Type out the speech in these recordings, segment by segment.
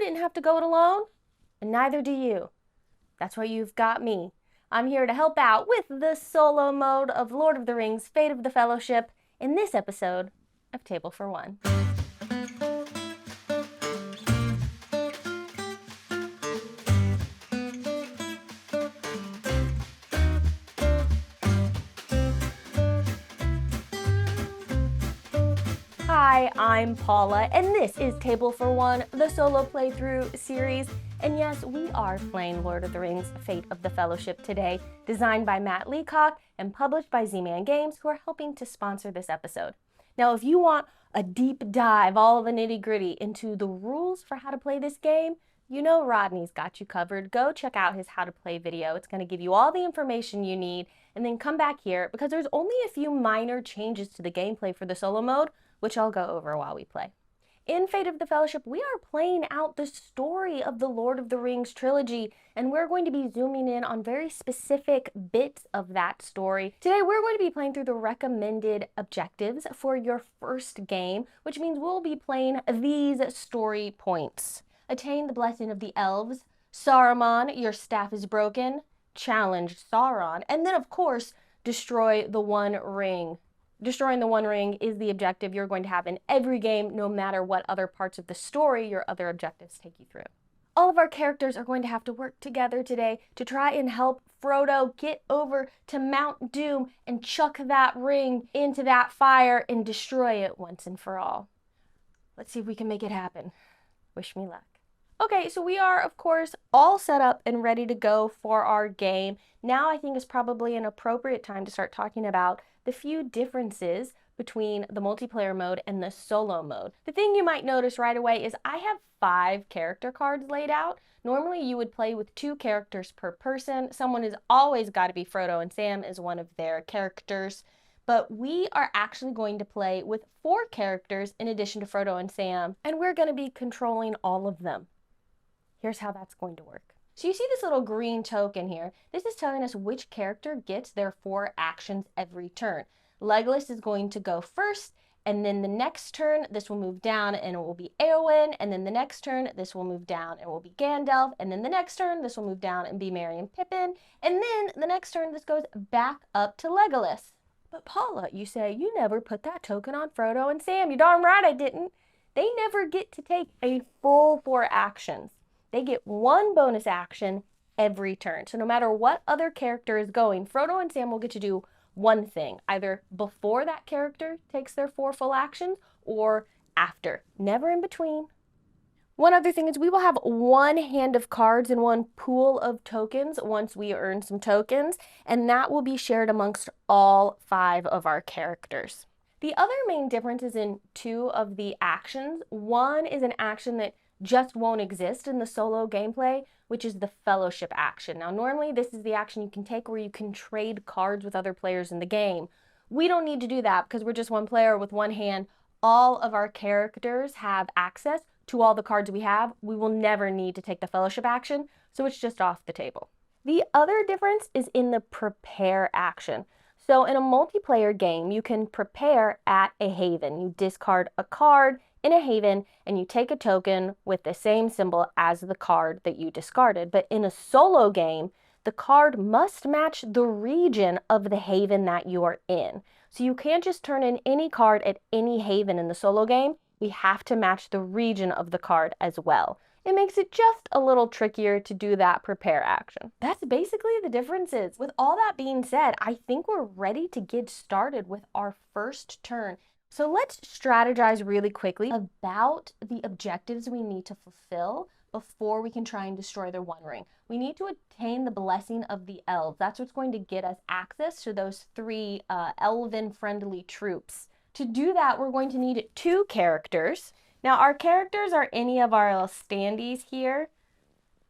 didn't have to go it alone, and neither do you. That's why you've got me. I'm here to help out with the solo mode of Lord of the Rings: Fate of the Fellowship in this episode of Table for One. Hi, I'm Paula, and this is Table for One, the solo playthrough series. And yes, we are playing Lord of the Rings: Fate of the Fellowship today, designed by Matt Leacock and published by Z-Man Games, who are helping to sponsor this episode. Now, if you want a deep dive, all of the nitty-gritty into the rules for how to play this game, you know Rodney's got you covered. Go check out his how to play video. It's going to give you all the information you need, and then come back here because there's only a few minor changes to the gameplay for the solo mode, which I'll go over while we play. In Fate of the Fellowship, we are playing out the story of the Lord of the Rings trilogy, and we're going to be zooming in on very specific bits of that story. Today, we're going to be playing through the recommended objectives for your first game, which means we'll be playing these story points. Attain the blessing of the elves, Saruman, your staff is broken, challenge Sauron, and then, of course, destroy the One Ring. Destroying the One Ring is the objective you're going to have in every game, no matter what other parts of the story your other objectives take you through. All of our characters are going to have to work together today to try and help Frodo get over to Mount Doom and chuck that ring into that fire and destroy it once and for all. Let's see if we can make it happen. Wish me luck. Okay, so we are, of course, all set up and ready to go for our game. Now I think is probably an appropriate time to start talking about the few differences between the multiplayer mode and the solo mode. The thing you might notice right away is I have 5 character cards laid out. Normally you would play with 2 characters per person. Someone has always got to be Frodo, and Sam is one of their characters. But we are actually going to play with 4 characters in addition to Frodo and Sam, and we're going to be controlling all of them. Here's how that's going to work. So you see this little green token here. This is telling us which character gets their 4 actions every turn. Legolas is going to go first, and then the next turn, this will move down and it will be Eowyn, and then the next turn, this will move down and it will be Gandalf, and then the next turn, this will move down and be Merry and Pippin, and then the next turn, this goes back up to Legolas. But Paula, you say, you never put that token on Frodo and Sam. You're darn right I didn't. They never get to take a full 4 actions. They get 1 bonus action every turn. So no matter what other character is going, Frodo and Sam will get to do one thing, either before that character takes their 4 full actions or after, never in between. One other thing is we will have 1 hand of cards and 1 pool of tokens once we earn some tokens, and that will be shared amongst all 5 of our characters. The other main difference is in 2 of the actions. One is an action that just won't exist in the solo gameplay, which is the fellowship action. Now, normally this is the action you can take where you can trade cards with other players in the game. We don't need to do that because we're just 1 player with 1 hand. All of our characters have access to all the cards we have. We will never need to take the fellowship action, so it's just off the table. The other difference is in the prepare action. So in a multiplayer game, you can prepare at a haven. You discard a card in a haven and you take a token with the same symbol as the card that you discarded. But in a solo game, the card must match the region of the haven that you are in. So you can't just turn in any card at any haven in the solo game. We have to match the region of the card as well. It makes it just a little trickier to do that prepare action. That's basically the differences. With all that being said, I think we're ready to get started with our first turn. So let's strategize really quickly about the objectives we need to fulfill before we can try and destroy their One Ring. We need to attain the blessing of the elves. That's what's going to get us access to those 3 elven-friendly troops. To do that, we're going to need 2 characters. Now, our characters are any of our little standees here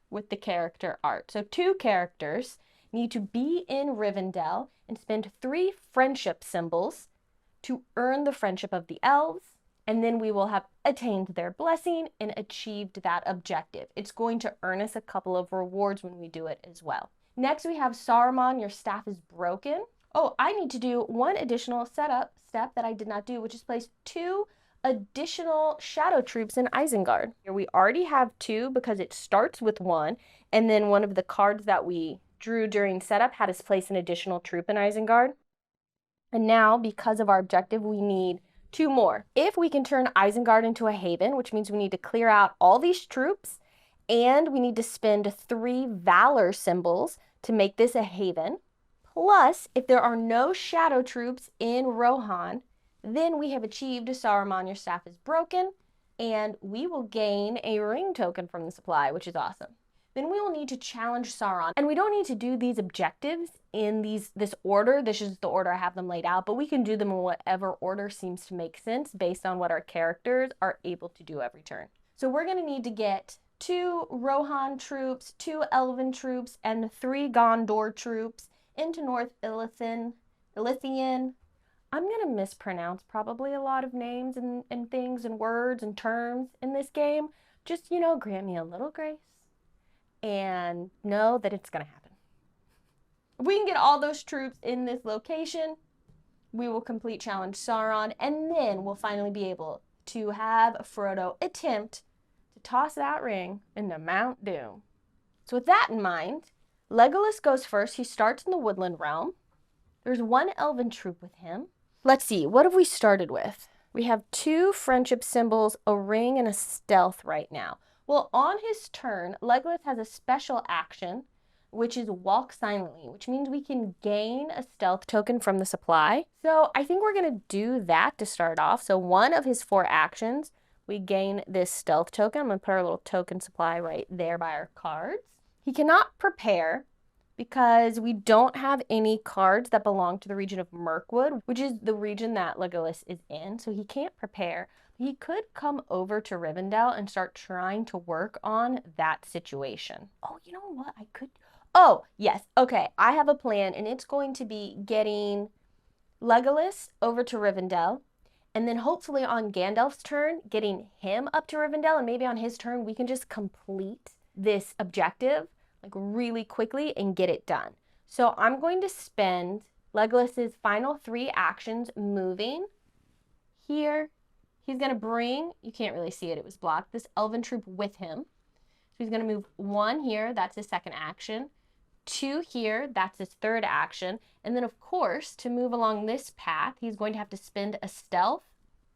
with the character art. So 2 characters need to be in Rivendell and spend 3 friendship symbols to earn the friendship of the elves, and then we will have attained their blessing and achieved that objective. It's going to earn us a couple of rewards when we do it as well. Next, we have Saruman, your staff is broken. Oh, I need to do 1 additional setup step that I did not do, which is place 2 additional shadow troops in Isengard. Here we already have 2 because it starts with 1, and then one of the cards that we drew during setup had us place an additional troop in Isengard. And now, because of our objective, we need 2 more. If we can turn Isengard into a haven, which means we need to clear out all these troops, and we need to spend 3 valor symbols to make this a haven. Plus, if there are no shadow troops in Rohan, then we have achieved Saruman, your staff is broken, and we will gain a ring token from the supply, which is awesome. Then we will need to challenge Sauron. And we don't need to do these objectives in this order. This is the order I have them laid out, but we can do them in whatever order seems to make sense based on what our characters are able to do every turn. So we're going to need to get 2 Rohan troops, 2 Elven troops, and 3 Gondor troops into North Ilithian. I'm going to mispronounce probably a lot of names and things and words and terms in this game. Just, grant me a little grace and know that it's going to happen. If we can get all those troops in this location, we will complete Challenge Sauron, and then we'll finally be able to have Frodo attempt to toss that ring into Mount Doom. So with that in mind, Legolas goes first. He starts in the Woodland Realm. There's 1 elven troop with him. Let's see, what have we started with? We have 2 friendship symbols, a ring, and a stealth right now. Well, on his turn, Legolas has a special action, which is walk silently, which means we can gain a stealth token from the supply. So I think we're going to do that to start off. So one of his 4 actions, we gain this stealth token. I'm going to put our little token supply right there by our cards. He cannot prepare because we don't have any cards that belong to the region of Mirkwood, which is the region that Legolas is in. So he can't prepare. He could come over to Rivendell and start trying to work on that situation. Oh, you know what? I could... Oh, yes. Okay, I have a plan, and it's going to be getting Legolas over to Rivendell, and then hopefully on Gandalf's turn, getting him up to Rivendell, and maybe on his turn, we can just complete this objective like really quickly and get it done. So I'm going to spend Legolas's final 3 actions moving here. He's going to bring, you can't really see it, it was blocked, this elven troop with him. So he's going to move 1 here, that's his 2nd action. 2 here, that's his 3rd action. And then, of course, to move along this path, he's going to have to spend a stealth.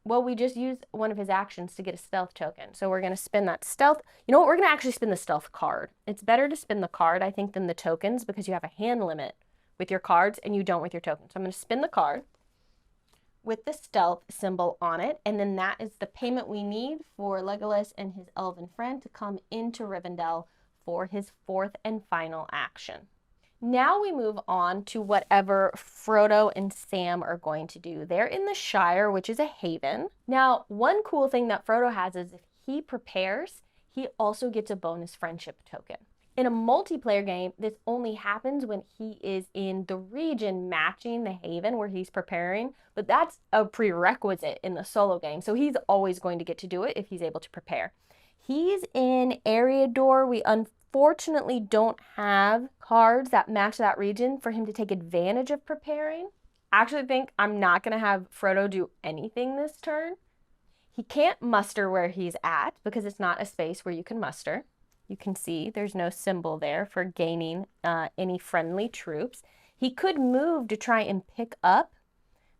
Well, we just used one of his actions to get a stealth token. So we're going to spend that stealth. You know what? We're going to actually spend the stealth card. It's better to spend the card, I think, than the tokens because you have a hand limit with your cards and you don't with your tokens. So I'm going to spin the card with the stealth symbol on it, and then that is the payment we need for Legolas and his elven friend to come into Rivendell for his 4th and final action. Now we move on to whatever Frodo and Sam are going to do. They're in the Shire, which is a haven. Now, one cool thing that Frodo has is if he prepares, he also gets a bonus friendship token. In a multiplayer game, this only happens when he is in the region matching the haven where he's preparing, but that's a prerequisite in the solo game, so he's always going to get to do it if he's able to prepare. He's in Eriador. We unfortunately don't have cards that match that region for him to take advantage of preparing. I actually think I'm not going to have Frodo do anything this turn. He can't muster where he's at because it's not a space where you can muster. You can see there's no symbol there for gaining any friendly troops. He could move to try and pick up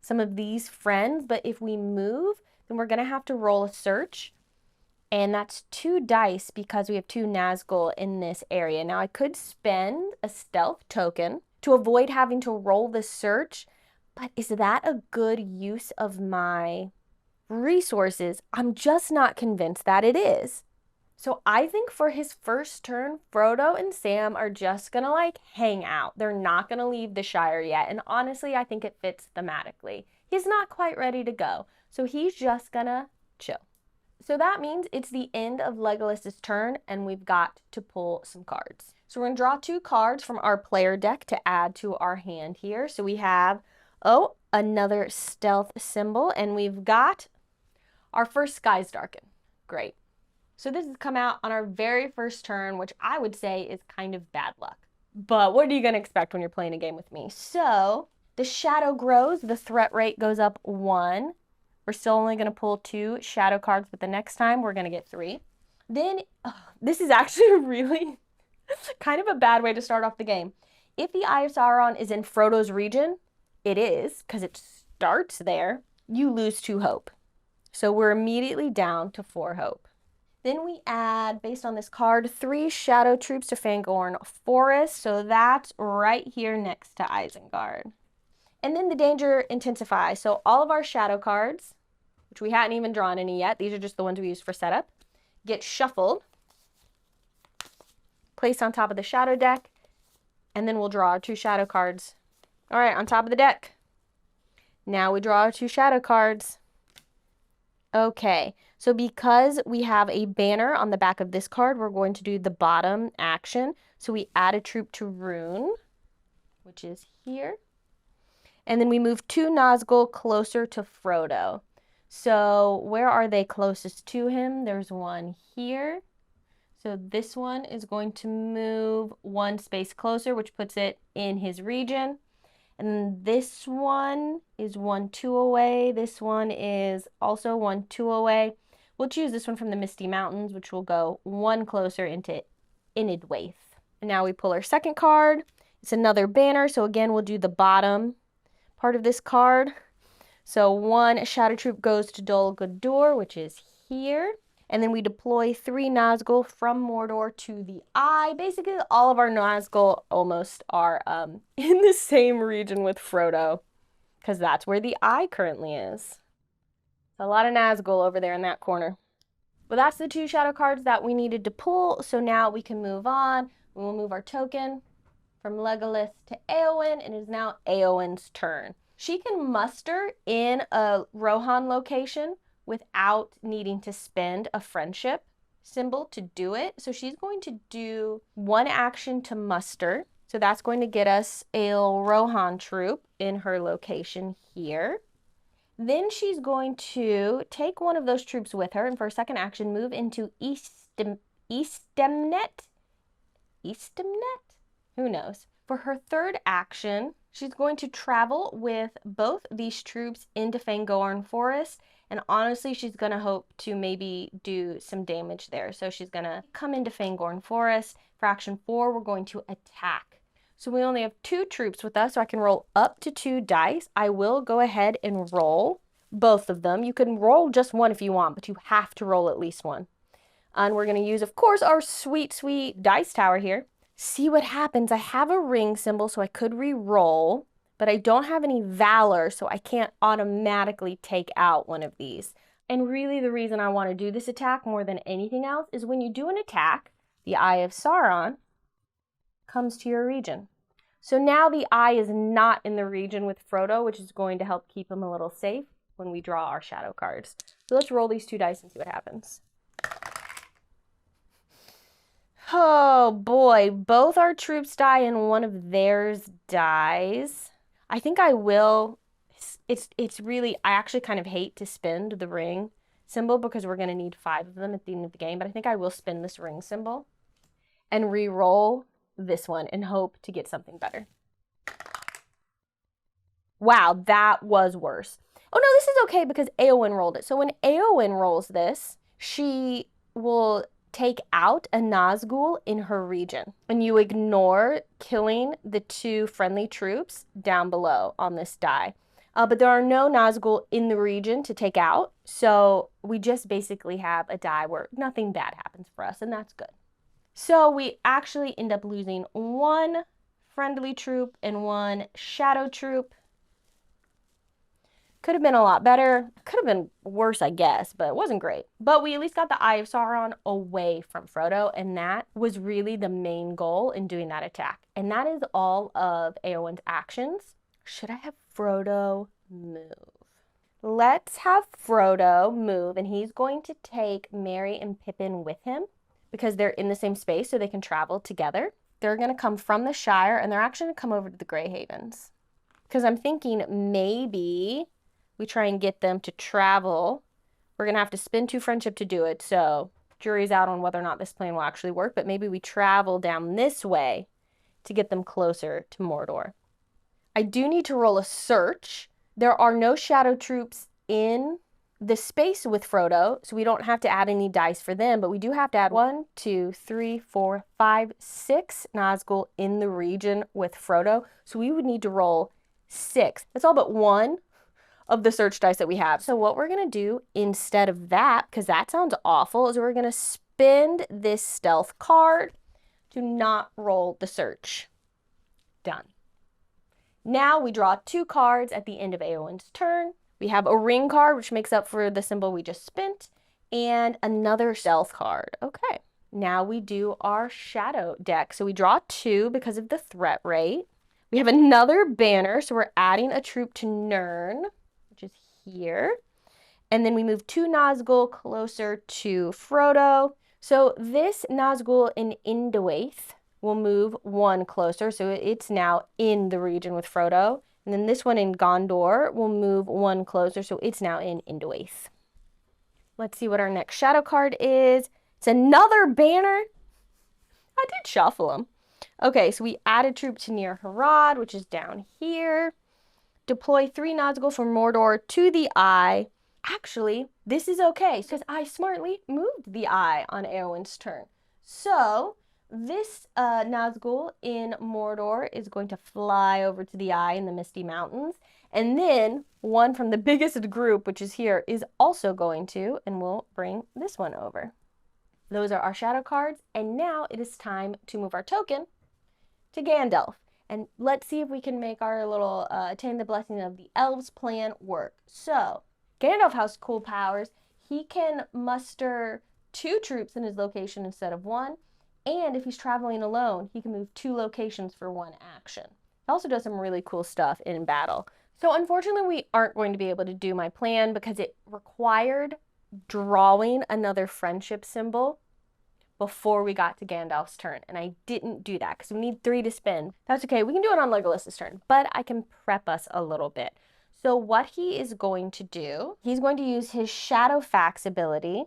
some of these friends, but if we move, then we're going to have to roll a search. And that's 2 dice because we have 2 Nazgul in this area. Now I could spend a stealth token to avoid having to roll the search, but is that a good use of my resources? I'm just not convinced that it is. So I think for his first turn, Frodo and Sam are just gonna like hang out. They're not gonna leave the Shire yet. And honestly, I think it fits thematically. He's not quite ready to go. So he's just gonna chill. So that means it's the end of Legolas's turn and we've got to pull some cards. So we're gonna draw 2 cards from our player deck to add to our hand here. So we have, another stealth symbol, and we've got our first Skies Darken. Great. So this has come out on our very first turn, which I would say is kind of bad luck. But what are you going to expect when you're playing a game with me? So the shadow grows, the threat rate goes up 1. We're still only going to pull 2 shadow cards, but the next time we're going to get 3. Then, this is actually really kind of a bad way to start off the game. If the Eye of Sauron is in Frodo's region, it is, because it starts there, you lose 2 hope. So we're immediately down to 4 hope. Then we add, based on this card, 3 shadow troops to Fangorn Forest. So that's right here next to Isengard. And then the danger intensifies. So all of our shadow cards, which we hadn't even drawn any yet, these are just the ones we use for setup, get shuffled, placed on top of the shadow deck, and then we'll draw our 2 shadow cards. All right, on top of the deck. Now we draw our 2 shadow cards. Okay, so because we have a banner on the back of this card, we're going to do the bottom action. So we add a troop to Rune, which is here. And then we move 2 Nazgul closer to Frodo. So where are they closest to him? There's one here. So this one is going to move 1 space closer, which puts it in his region. And this one is 1, 2 away. This one is also 1, 2 away. We'll choose this one from the Misty Mountains, which will go 1 closer into Inidwaith. And now we pull our second card. It's another banner. So again, we'll do the bottom part of this card. So 1 shadow troop goes to Dol Guldur, which is here. And then we deploy 3 Nazgul from Mordor to the Eye. Basically, all of our Nazgul almost are in the same region with Frodo, because that's where the Eye currently is. A lot of Nazgul over there in that corner. Well, that's the 2 shadow cards that we needed to pull, so now we can move on. We will move our token from Legolas to Éowyn, and it is now Éowyn's turn. She can muster in a Rohan location without needing to spend a friendship symbol to do it. So she's going to do 1 action to muster. So that's going to get us a Rohan troop in her location here. Then she's going to take 1 of those troops with her and for a second action move into Eastemnet? Who knows? For her third action, she's going to travel with both these troops into Fangorn Forest. And honestly, she's going to hope to maybe do some damage there. So she's going to come into Fangorn Forest. For action 4, we're going to attack. So we only have 2 troops with us, so I can roll up to 2 dice. I will go ahead and roll both of them. You can roll just 1 if you want, but you have to roll at least 1. And we're going to use, of course, our sweet, sweet dice tower here. See what happens. I have a ring symbol, so I could re-roll. But I don't have any valor, so I can't automatically take out one of these. And really the reason I want to do this attack more than anything else is when you do an attack, the Eye of Sauron comes to your region. So now the Eye is not in the region with Frodo, which is going to help keep him a little safe when we draw our shadow cards. So let's roll these 2 dice and see what happens. Oh boy, both our troops die and one of theirs dies. I think I will, it's really, I actually kind of hate to spend the ring symbol because we're going to need 5 of them at the end of the game, but I think I will spend this ring symbol and re-roll this one and hope to get something better. Wow, that was worse. Oh no, this is okay because Éowyn rolled it. So when Éowyn rolls this, she will take out a Nazgul in her region. And you ignore killing the 2 friendly troops down below on this die. But there are no Nazgul in the region to take out. So we just basically have a die where nothing bad happens for us, and that's good. So we actually end up losing 1 friendly troop and 1 shadow troop. Could have been a lot better. Could have been worse, I guess, but it wasn't great. But we at least got the Eye of Sauron away from Frodo, and that was really the main goal in doing that attack. And that is all of Éowyn's actions. Should I have Frodo move? Let's have Frodo move, and he's going to take Merry and Pippin with him because they're in the same space so they can travel together. They're going to come from the Shire, and they're actually going to come over to the Grey Havens. Because I'm thinking maybe we try and get them to travel. We're going to have to spend 2 friendship to do it, so jury's out on whether or not this plan will actually work, but maybe we travel down this way to get them closer to Mordor. I do need to roll a search. There are no shadow troops in the space with Frodo, so we don't have to add any dice for them, but we do have to add 1, 2, 3, 4, 5, 6 Nazgul in the region with Frodo. So we would need to roll 6. That's all but 1 of the search dice that we have. So what we're gonna do instead of that, because that sounds awful, is we're gonna spend this stealth card to not roll the search. Done. Now we draw 2 cards at the end of Eowyn's turn. We have a ring card, which makes up for the symbol we just spent, and another stealth card. Okay, now we do our shadow deck. So we draw 2 because of the threat rate. We have another banner, so we're adding a troop to Nirn, which is here. And then we move 2 Nazgul closer to Frodo. So this Nazgul in Indoaith will move 1 closer, so it's now in the region with Frodo. And then this one in Gondor will move 1 closer, so it's now in Indoaith. Let's see what our next shadow card is. It's another banner. I did shuffle them. Okay, so we added troop to near Harad, which is down here. Deploy 3 Nazgul from Mordor to the Eye. Actually, this is okay, because I smartly moved the Eye on Eowyn's turn. So this Nazgul in Mordor is going to fly over to the Eye in the Misty Mountains. And then one from the biggest group, which is here, is also going to, and we'll bring this one over. Those are our shadow cards. And now it is time to move our token to Gandalf. And let's see if we can make our little attain the blessing of the elves plan work. So Gandalf has cool powers. He can muster 2 troops in his location instead of 1. And if he's traveling alone, he can move 2 locations for 1 action. He also does some really cool stuff in battle. So unfortunately, we aren't going to be able to do my plan because it required drawing another friendship symbol before we got to Gandalf's turn. And I didn't do that because we need 3 to spend. That's okay. We can do it on Legolas's turn, but I can prep us a little bit. So what he is going to do, he's going to use his Shadowfax ability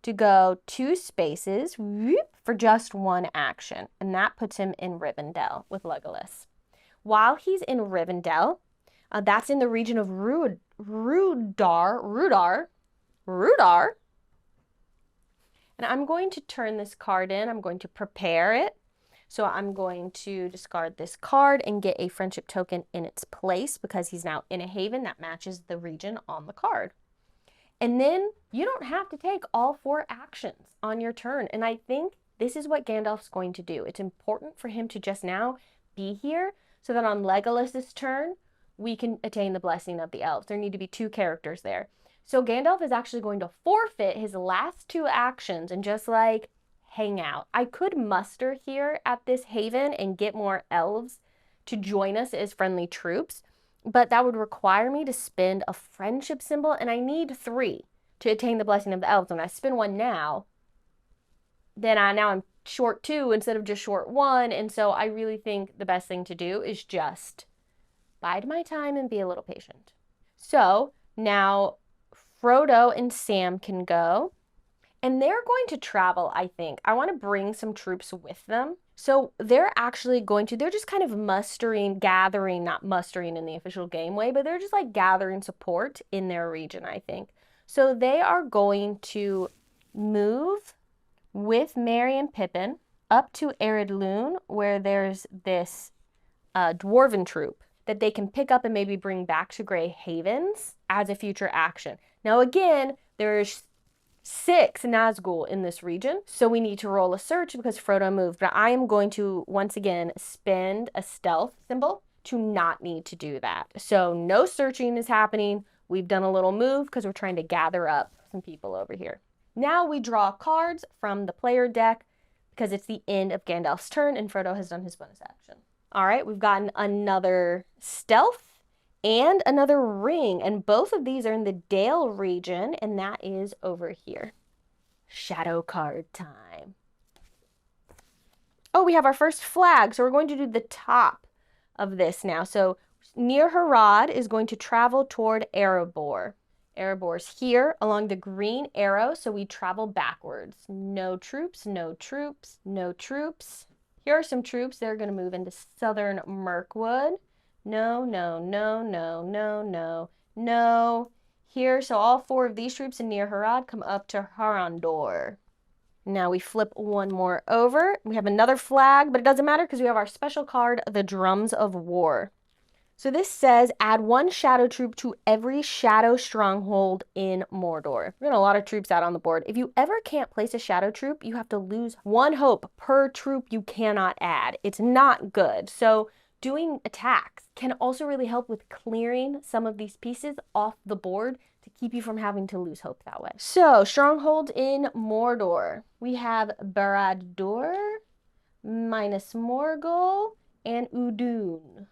to go 2 spaces for just 1 action. And that puts him in Rivendell with Legolas. While he's in Rivendell, that's in the region of Rudar. And I'm going to turn this card in. I'm going to prepare it. So I'm going to discard this card and get a friendship token in its place because he's now in a haven that matches the region on the card. And then you don't have to take all 4 actions on your turn. And I think this is what Gandalf's going to do. It's important for him to just now be here so that on Legolas's turn, we can attain the blessing of the elves. There need to be 2 characters there. So Gandalf is actually going to forfeit his last 2 actions and just like hang out. I could muster here at this haven and get more elves to join us as friendly troops, but that would require me to spend a friendship symbol, and I need 3 to attain the blessing of the elves. When I spend 1 now, then I'm short 2 instead of just short 1, and so I really think the best thing to do is just bide my time and be a little patient. So now Frodo and Sam can go, and they're going to travel, I think. I want to bring some troops with them. So they're just kind of gathering, not mustering in the official game way, but they're just like gathering support in their region, I think. So they are going to move with Merry and Pippin up to Eredlune, where there's this dwarven troop that they can pick up and maybe bring back to Grey Havens as a future action. Now again, there's 6 Nazgul in this region, so we need to roll a search because Frodo moved. But I am going to, once again, spend a stealth symbol to not need to do that. So no searching is happening. We've done a little move because we're trying to gather up some people over here. Now we draw cards from the player deck because it's the end of Gandalf's turn and Frodo has done his bonus action. All right, we've gotten another stealth and another ring, and both of these are in the Dale region, and that is over here. Shadow card time. Oh, we have our first flag, so we're going to do the top of this now. So near Harad is going to travel toward Erebor. Erebor's here along the green arrow, so we travel backwards. No troops, no troops, no troops. Here are some troops. They're going to move into southern Mirkwood. No, no, no, no, no, no, no. here. So all 4 of these troops in Nir Harad come up to Harandor. Now we flip one more over. We have another flag, but it doesn't matter because we have our special card, the Drums of War. So this says add 1 shadow troop to every shadow stronghold in Mordor. We got a lot of troops out on the board. If you ever can't place a shadow troop, you have to lose 1 hope per troop you cannot add. It's not good. So doing attacks can also really help with clearing some of these pieces off the board to keep you from having to lose hope that way. So, stronghold in Mordor. We have Barad-dûr, Minas Morgul, and Udun.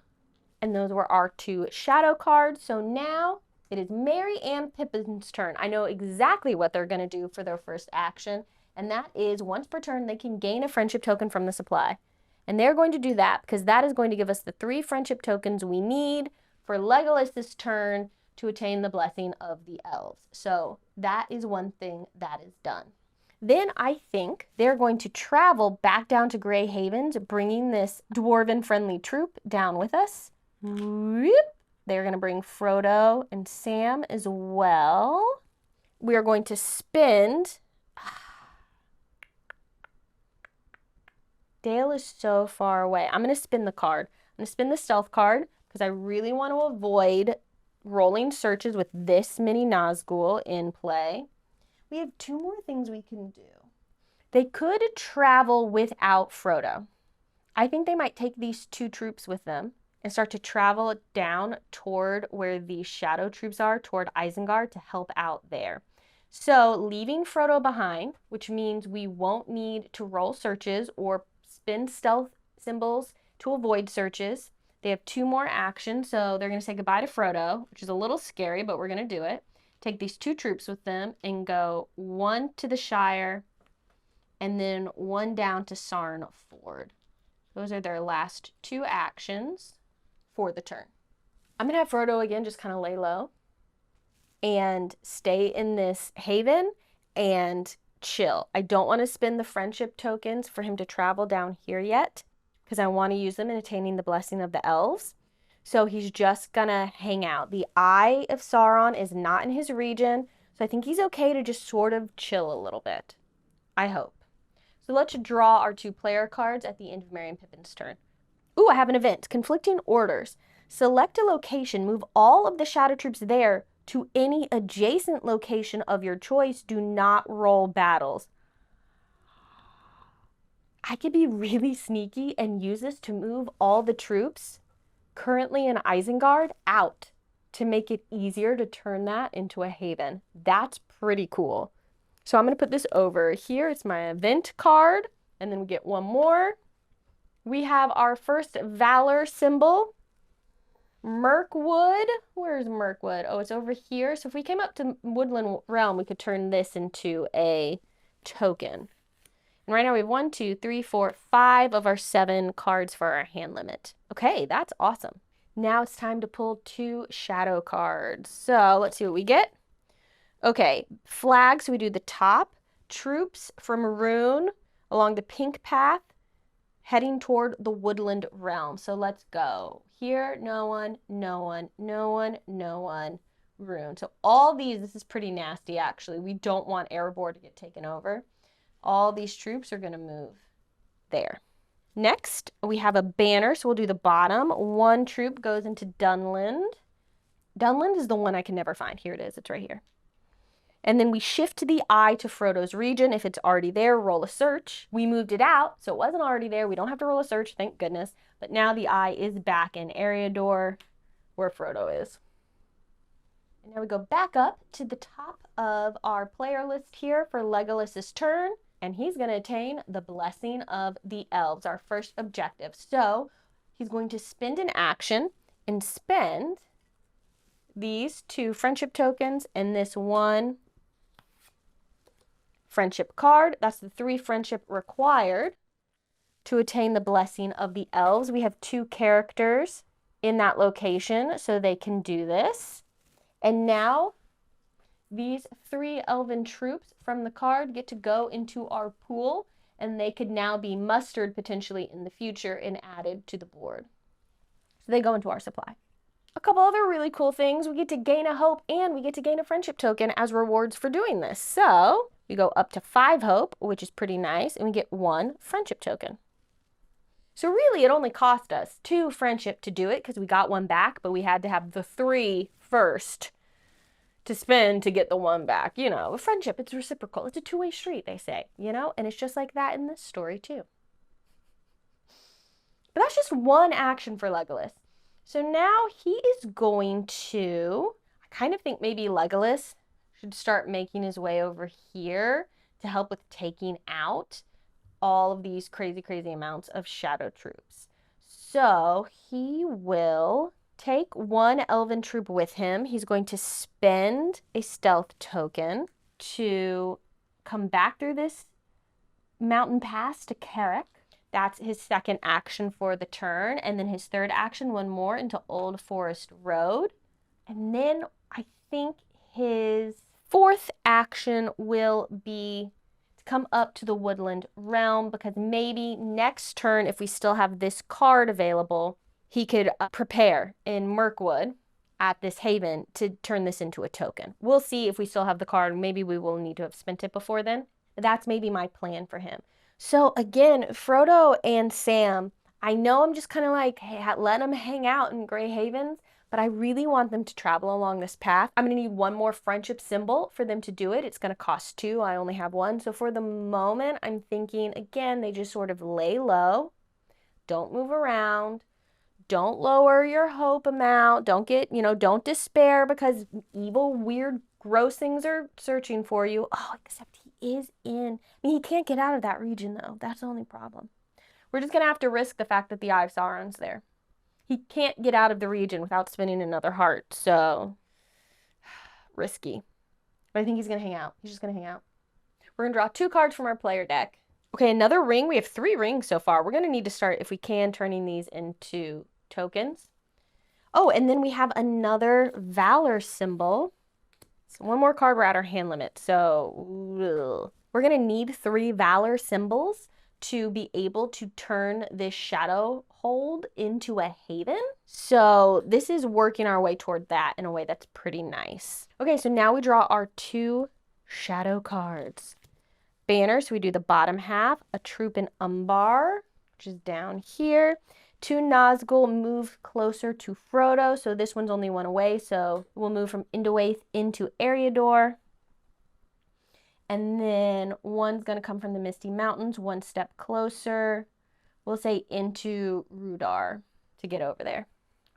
And those were our 2 shadow cards. So now it is Merry and Pippin's turn. I know exactly what they're going to do for their first action, and that is once per turn they can gain a friendship token from the supply. And they're going to do that because that is going to give us the 3 friendship tokens we need for Legolas's turn to attain the blessing of the elves. So that is one thing that is done. Then I think they're going to travel back down to Grey Havens, bringing this dwarven-friendly troop down with us. They're going to bring Frodo and Sam as well. We are going to spend... Dale is so far away. I'm going to spin the card. I'm going to spin the stealth card because I really want to avoid rolling searches with this mini Nazgul in play. We have 2 more things we can do. They could travel without Frodo. I think they might take these 2 troops with them and start to travel down toward where the shadow troops are, toward Isengard, to help out there. So leaving Frodo behind, which means we won't need to roll searches or spin stealth symbols to avoid searches. They have 2 more actions, so they're going to say goodbye to Frodo, which is a little scary, but we're going to do it. Take these 2 troops with them and go 1 to the Shire and then 1 down to Sarn Ford. Those are their last 2 actions for the turn. I'm going to have Frodo again just kind of lay low and stay in this haven and chill. I don't want to spend the friendship tokens for him to travel down here yet because I want to use them in attaining the blessing of the elves. So he's just gonna hang out. The Eye of Sauron is not in his region, so I think he's okay to just sort of chill a little bit. I hope. So let's draw our 2 player cards at the end of Merry and Pippin's turn. Ooh, I have an event. Conflicting orders. Select a location. Move all of the shadow troops there to any adjacent location of your choice. Do not roll battles. I could be really sneaky and use this to move all the troops currently in Isengard out to make it easier to turn that into a haven. That's pretty cool. So I'm going to put this over here. It's my event card. And then we get 1 more. We have our first Valor symbol. Mirkwood. Where's Mirkwood? Oh, it's over here. So if we came up to Woodland Realm, we could turn this into a token. And right now we have 1, 2, 3, 4, 5 of our 7 cards for our hand limit. Okay, that's awesome. Now it's time to pull 2 shadow cards. So let's see what we get. Okay, flags. So we do the top. Troops from Maroon along the pink path heading toward the Woodland Realm. So let's go. Here, no one, no one, no one, no one. Rune. So all these, this is pretty nasty actually. We don't want Erebor to get taken over. All these troops are going to move there. Next, we have a banner, so we'll do the bottom. 1 troop goes into Dunland. Dunland is the one I can never find. Here it is. It's right here. And then we shift the eye to Frodo's region. If it's already there, roll a search. We moved it out, so it wasn't already there. We don't have to roll a search, thank goodness. But now the eye is back in Eriador, where Frodo is. And now we go back up to the top of our player list here for Legolas's turn. And he's going to attain the blessing of the elves, our first objective. So he's going to spend an action and spend these 2 friendship tokens and this 1 friendship card. That's the 3 friendship required to attain the blessing of the elves. We have 2 characters in that location, so they can do this. And now these 3 elven troops from the card get to go into our pool, and they could now be mustered potentially in the future and added to the board. So they go into our supply. a couple other really cool things. We get to gain a hope and we get to gain a friendship token as rewards for doing this. So we go up to 5 hope, which is pretty nice, and we get 1 friendship token. So really it only cost us 2 friendship to do it because we got 1 back, but we had to have the 3 first to spend to get the 1 back. You know, friendship, it's reciprocal. It's a two-way street, they say, you know, and it's just like that in this story too. But that's just 1 action for Legolas. So now he is going to, I kind of think maybe Legolas should start making his way over here to help with taking out all of these crazy, crazy amounts of shadow troops. So he will take 1 elven troop with him. He's going to spend a stealth token to come back through this mountain pass to Carrick. That's his 2nd action for the turn. And then his 3rd action, 1 more into Old Forest Road. And then I think his 4th action will be to come up to the Woodland Realm, because maybe next turn, if we still have this card available, he could prepare in Mirkwood at this haven to turn this into a token. We'll see if we still have the card. Maybe we will need to have spent it before then. That's maybe my plan for him. So again, Frodo and Sam, I know I'm just kind of like, hey, let them hang out in Grey Havens, but I really want them to travel along this path. I'm going to need 1 more friendship symbol for them to do it. It's going to cost 2. I only have 1. So for the moment, I'm thinking, again, they just sort of lay low. Don't move around. Don't lower your hope amount. Don't get, don't despair because evil, weird, gross things are searching for you. Oh, except he is in. I mean, he can't get out of that region, though. That's the only problem. We're just going to have to risk the fact that the Eye of Sauron's there. He can't get out of the region without spinning another heart, so risky. But I think he's going to hang out. He's just going to hang out. We're going to draw 2 cards from our player deck. Okay, another ring. We have 3 rings so far. We're going to need to start, if we can, turning these into tokens. Oh, and then we have another Valor symbol. So 1 more card, we're at our hand limit. So we're going to need 3 Valor symbols to be able to turn this shadow hold into a haven. So this is working our way toward that in a way that's pretty nice. Okay, so now we draw our 2 shadow cards. Banner, so we do the bottom half. A troop in Umbar, which is down here. 2 Nazgul move closer to Frodo, so this one's only 1 away, so we'll move from Indowaith into Eriador. And then 1's going to come from the Misty Mountains, 1 step closer. We'll say into Rudar to get over there.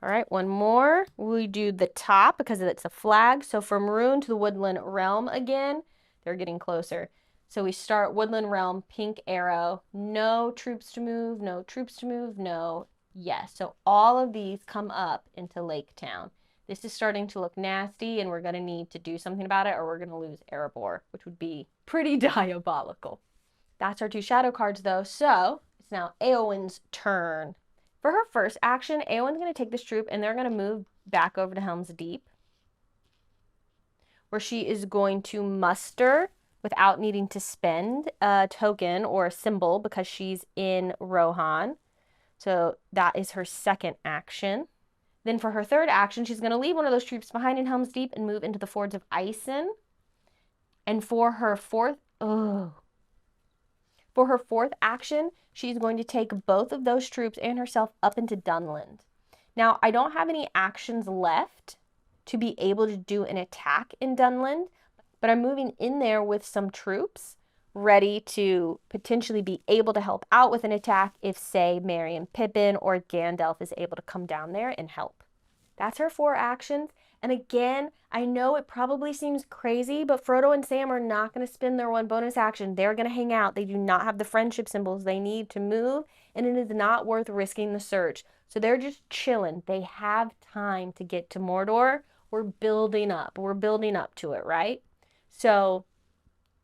All right, 1 more. We do the top because it's a flag. So from Maroon to the Woodland Realm again, they're getting closer. So we start Woodland Realm, pink arrow, no troops to move, no troops to move, no, yes. So all of these come up into Lake Town. This is starting to look nasty and we're going to need to do something about it or we're going to lose Erebor, which would be pretty diabolical. That's our 2 shadow cards though. So it's now Éowyn's turn. For her first action, Éowyn's going to take this troop and they're going to move back over to Helm's Deep, where she is going to muster without needing to spend a token or a symbol because she's in Rohan. So that is her 2nd action. Then for her 3rd action, she's going to leave 1 of those troops behind in Helm's Deep and move into the Fords of Isen. And for her 4th action, she's going to take both of those troops and herself up into Dunland. Now, I don't have any actions left to be able to do an attack in Dunland, but I'm moving in there with some troops ready to potentially be able to help out with an attack if, say, Merry and Pippin or Gandalf is able to come down there and help. That's her 4 actions. And again, I know it probably seems crazy, but Frodo and Sam are not going to spend their 1 bonus action. They're going to hang out. They do not have the friendship symbols they need to move, and it is not worth risking the search. So they're just chilling. They have time to get to Mordor. We're building up. We're building up to it, right? So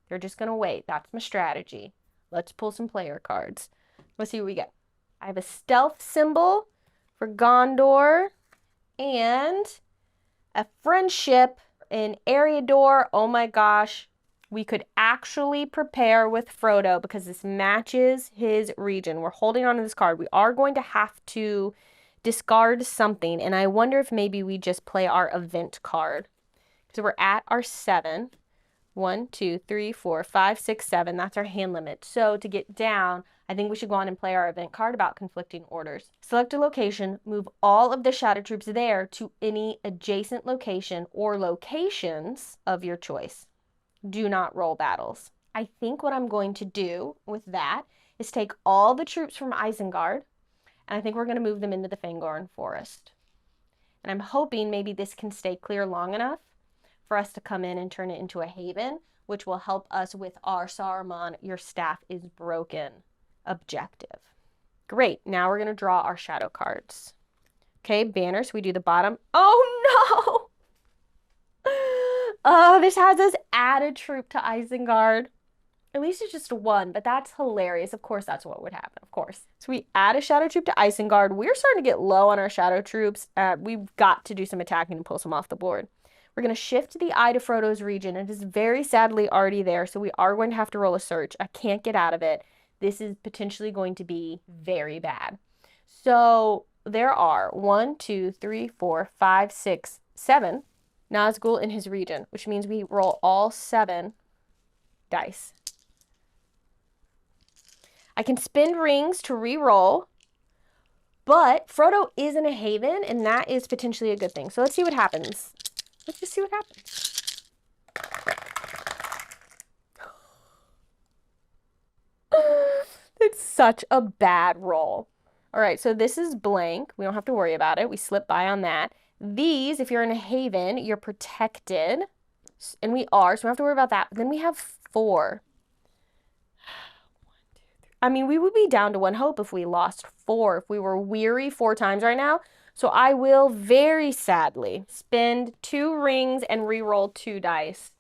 they're just going to wait. That's my strategy. Let's pull some player cards. Let's see what we get. I have a stealth symbol for Gondor and a friendship in Eriador. Oh my gosh. We could actually prepare with Frodo because this matches his region. We're holding on to this card. We are going to have to discard something, and I wonder if maybe we just play our event card. So we're at our 7. 1, 2, 3, 4, 5, 6, 7. That's our hand limit. So to get down, I think we should go on and play our event card about conflicting orders. Select a location, move all of the shadow troops there to any adjacent location or locations of your choice. Do not roll battles. I think what I'm going to do with that is take all the troops from Isengard, and I think we're going to move them into the Fangorn Forest. And I'm hoping maybe this can stay clear long enough for us to come in and turn it into a haven, which will help us with our Saruman, your staff is broken objective. Great, now we're gonna draw our shadow cards. Okay, banners, we do the bottom. Oh no! Oh, this has us add a troop to Isengard. At least it's just 1, but that's hilarious. Of course, that's what would happen, of course. So we add a shadow troop to Isengard. We're starting to get low on our shadow troops. We've got to do some attacking and pull some off the board. We're going to shift the eye to Frodo's region. It is very sadly already there, so we are going to have to roll a search. I can't get out of it. This is potentially going to be very bad. So there are 1, 2, 3, 4, 5, 6, 7 Nazgul in his region, which means we roll all 7 dice. I can spend rings to re-roll, but Frodo is in a haven, and that is potentially a good thing. So let's see what happens. Let's just see what happens. It's such a bad roll. All right, so this is blank. We don't have to worry about it. We slip by on that. These, if you're in a haven, you're protected. And we are, so we don't have to worry about that. But then we have 4. I mean, we would be down to 1 hope if we lost 4, if we were weary 4 times right now. So I will very sadly spend 2 rings and re-roll 2 dice.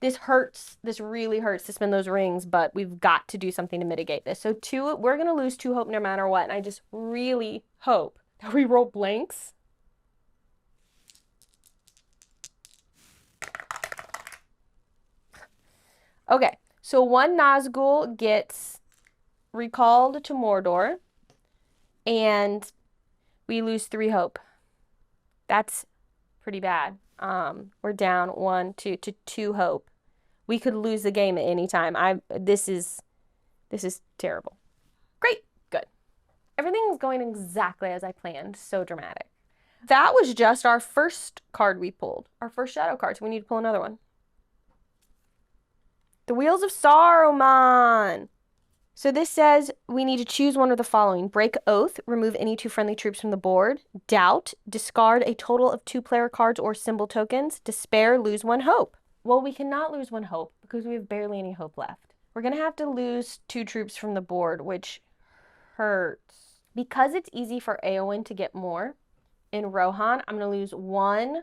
This hurts. This really hurts to spend those rings, but we've got to do something to mitigate this. So we're going to lose 2 hope no matter what. And I just really hope that we roll blanks. Okay, so 1 Nazgul gets recalled to Mordor, and we lose 3 hope. That's pretty bad. We're down 1, 2 to 2 hope. We could lose the game at any time. This is terrible. Great, good. Everything is going exactly as I planned. So dramatic. That was just our first card we pulled. Our first shadow card. So we need to pull another one. The Wheels of Saruman. So this says we need to choose one of the following. Break oath, remove any 2 friendly troops from the board. Doubt, discard a total of 2 player cards or symbol tokens. Despair, lose 1 hope. Well, we cannot lose 1 hope because we have barely any hope left. We're going to have to lose 2 troops from the board, which hurts. Because it's easy for Eowyn to get more in Rohan, I'm going to lose 1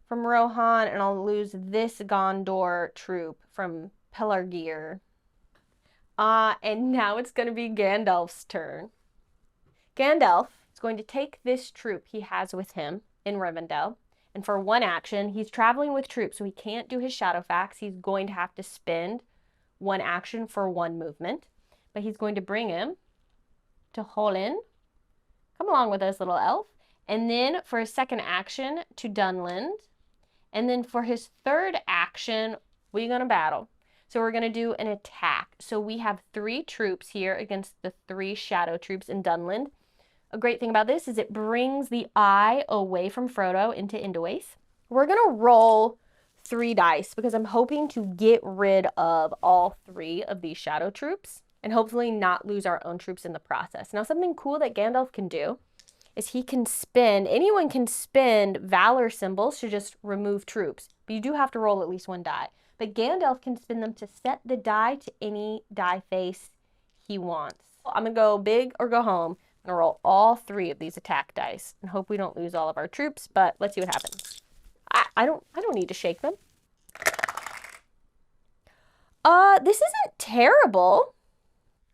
from Rohan, and I'll lose this Gondor troop from Pelargir. And now it's going to be Gandalf's turn. Gandalf is going to take this troop he has with him in Rivendell, and for 1 action, he's traveling with troops, so he can't do his Shadowfax. He's going to have to spend 1 action for 1 movement, but he's going to bring him to Holin. Come along with us, little elf. And then for his 2nd action, to Dunland. And then for his 3rd action, we're going to battle. So we're going to do an attack. So we have 3 troops here against the 3 shadow troops in Dunland. A great thing about this is it brings the eye away from Frodo into Indoaith. We're going to roll 3 dice because I'm hoping to get rid of all 3 of these shadow troops and hopefully not lose our own troops in the process. Now, something cool that Gandalf can do is anyone can spend valor symbols to just remove troops, but you do have to roll at least 1 die. But Gandalf can spin them to set the die to any die face he wants. I'm going to go big or go home. I'm going to roll all 3 of these attack dice and hope we don't lose all of our troops, but let's see what happens. I don't need to shake them. This isn't terrible.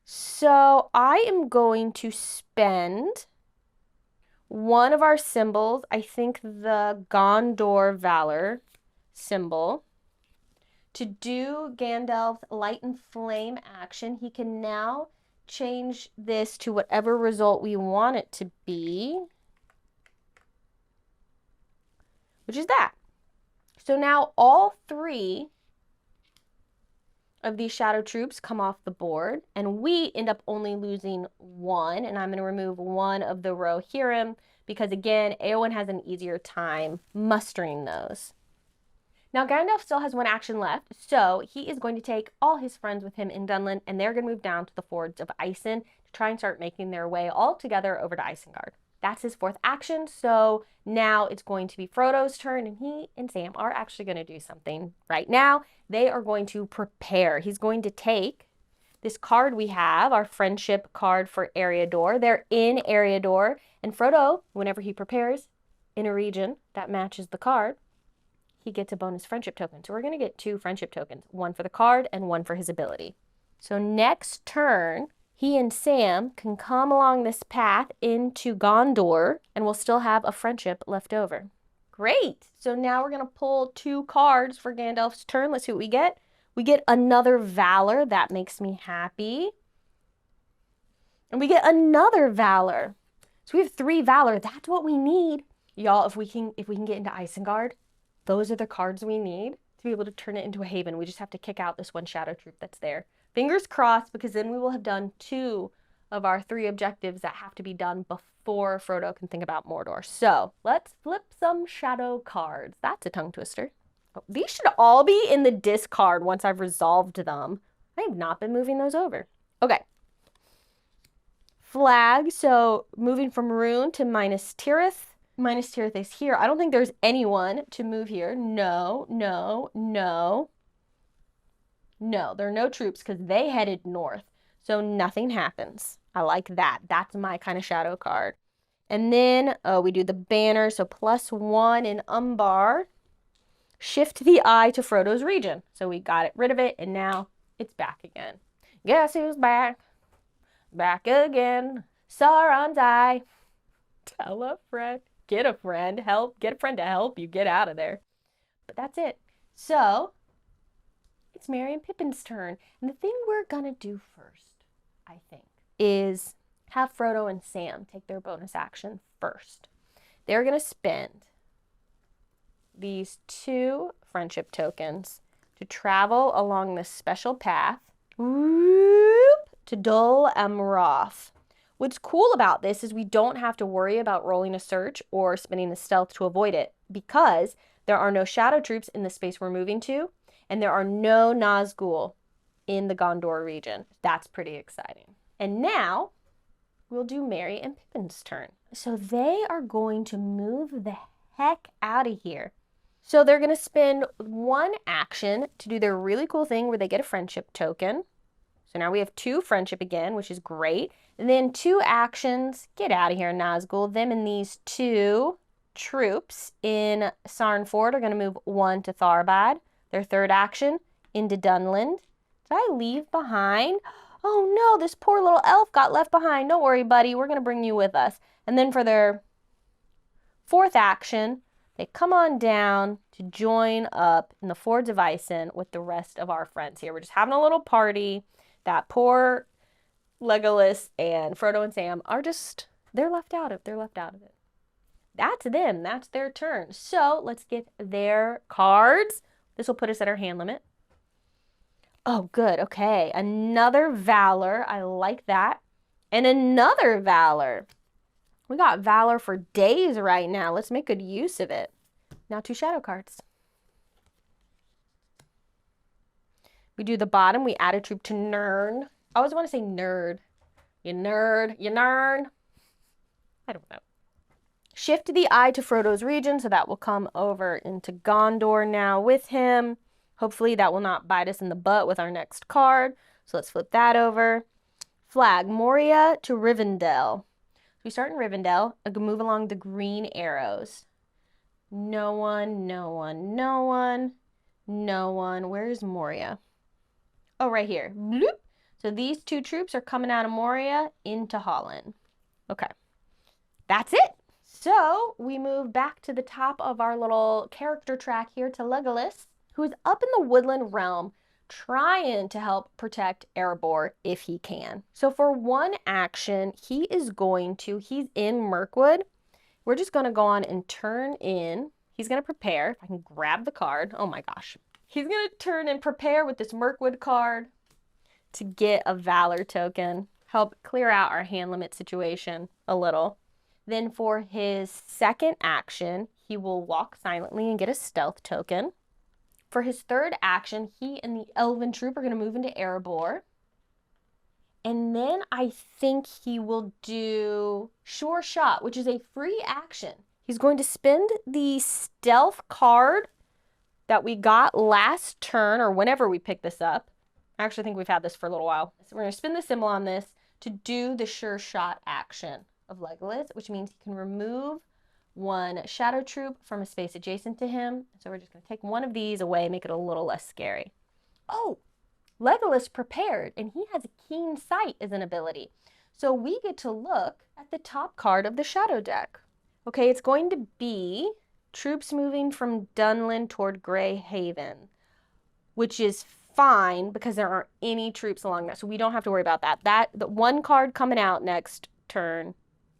So I am going to spend 1 of our symbols, I think the Gondor Valor symbol, to do Gandalf's Light and Flame action. He can now change this to whatever result we want it to be. which is that. So now all 3 of these shadow troops come off the board, and we end up only losing 1, and I'm going to remove 1 of the Rohirrim because, again, Éowyn has an easier time mustering those. Now, Gandalf still has 1 action left, so he is going to take all his friends with him in Dunland, and they're going to move down to the Fords of Isen to try and start making their way all together over to Isengard. That's his 4th action, so now it's going to be Frodo's turn, and he and Sam are actually going to do something right now. They are going to prepare. He's going to take this card we have, our friendship card for Eriador. They're in Eriador, and Frodo, whenever he prepares in a region that matches the card, he gets a bonus friendship token. So we're going to get 2 friendship tokens, 1 for the card and 1 for his ability. So next turn, he and Sam can come along this path into Gondor, and we'll still have a friendship left over. Great! So now we're going to pull 2 cards for Gandalf's turn. Let's see what we get. We get another Valor. That makes me happy. And we get another Valor. So we have 3 Valor. That's what we need. Y'all, if we can get into Isengard, those are the cards we need to be able to turn it into a haven. We just have to kick out this 1 shadow troop that's there. Fingers crossed, because then we will have done 2 of our 3 objectives that have to be done before Frodo can think about Mordor. So let's flip some shadow cards. That's a tongue twister. Oh, these should all be in the discard once I've resolved them. I have not been moving those over. Okay. Flag, so moving from Rune to Minas Tirith. Minas Tirith is here. I don't think there's anyone to move here. No, no, no. No, there are no troops because they headed north. So nothing happens. I like that. That's my kind of shadow card. And then we do the banner. So +1 in Umbar. Shift the eye to Frodo's region. So we got rid of it, and now it's back again. Guess who's back? Back again. Sauron's eye. Tell a friend. Get a friend. Help. Get a friend to help you get out of there. But that's it. So it's Merry and Pippin's turn. And the thing we're going to do first, I think, is have Frodo and Sam take their bonus action first. They're going to spend these 2 friendship tokens to travel along this special path to Dol Amroth. What's cool about this is we don't have to worry about rolling a search or spinning the stealth to avoid it, because there are no shadow troops in the space we're moving to, and there are no Nazgul in the Gondor region. That's pretty exciting. And now we'll do Merry and Pippin's turn. So they are going to move the heck out of here. So they're going to spend 1 action to do their really cool thing where they get a friendship token. So now we have 2 friendship again, which is great. And then 2 actions. Get out of here, Nazgul. Them and these 2 troops in Sarnford are going to move 1 to Tharbad. Their 3rd action into Dunland. Did I leave behind? Oh no, this poor little elf got left behind. Don't worry, buddy. We're going to bring you with us. And then for their 4th action, they come on down to join up in the Fords of Isen with the rest of our friends here. We're just having a little party. That poor Legolas and Frodo and Sam are just, they're left out of it. That's them. That's their turn. So let's get their cards. This will put us at our hand limit. Oh, good. Okay. Another Valor. I like that. And another Valor. We got Valor for days right now. Let's make good use of it. Now 2 shadow cards. We do the bottom. We add a troop to Nirn. I always want to say nerd. You nerd. You nerd. I don't know. Shift the eye to Frodo's region, so that will come over into Gondor now with him. Hopefully that will not bite us in the butt with our next card. So let's flip that over. Flag, Moria to Rivendell. We start in Rivendell, move along the green arrows. No one, no one, no one, no one. Where's Moria? Oh, right here. Bloop. So these 2 troops are coming out of Moria into Holland. Okay, that's it. So we move back to the top of our little character track here to Legolas, who's up in the woodland realm trying to help protect Erebor if he can. So for 1 action, he's in Mirkwood. We're just going to go on and turn in he's going to prepare. If I can grab the card. Oh my gosh. He's going to turn and prepare with this Mirkwood card to get a Valor token. Help clear out our hand limit situation a little. Then for his second action, he will walk silently and get a stealth token. For his third action, he and the Elven troop are going to move into Erebor. And then I think he will do Sure Shot, which is a free action. He's going to spend the stealth card that we got last turn, or whenever we picked this up. I actually think we've had this for a little while. So we're going to spin the symbol on this to do the Sure Shot action of Legolas, which means he can remove one shadow troop from a space adjacent to him. So we're just going to take one of these away, make it a little less scary. Oh, Legolas prepared, and he has a keen sight as an ability. So we get to look at the top card of the shadow deck. Okay, it's going to be troops moving from Dunlin toward Grey Haven, which is fine because there aren't any troops along there. So we don't have to worry about that. The one card coming out next turn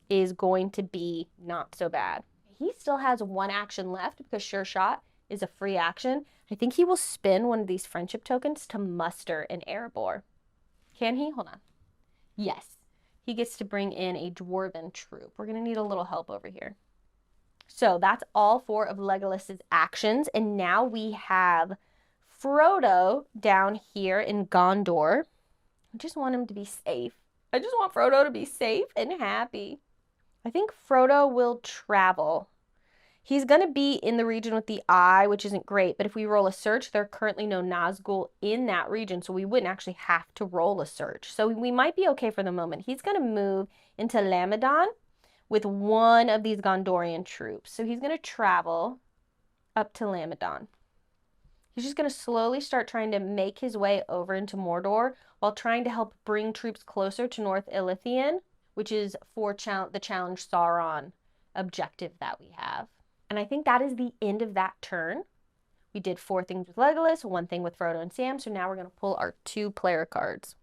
is going to be not so bad. He still has one action left because Sure Shot is a free action. I think he will spin one of these friendship tokens to muster an Erebor. Can he? Hold on. Yes. He gets to bring in a dwarven troop. We're going to need a little help over here. So that's all four of Legolas's actions. And now we have Frodo down here in Gondor. I just want him to be safe. I just want Frodo to be safe and happy. I think Frodo will travel. He's going to be in the region with the eye, which isn't great, but if we roll a search, there are currently no Nazgul in that region, so we wouldn't actually have to roll a search. So we might be okay for the moment. He's going to move into Lamedon with one of these Gondorian troops. So he's going to travel up to Lamedon. He's just going to slowly start trying to make his way over into Mordor while trying to help bring troops closer to North Ilithian, which is for the Challenge Sauron objective that we have. And I think that is the end of that turn. We did 4 things with Legolas, 1 thing with Frodo and Sam, so now we're going to pull our 2 player cards.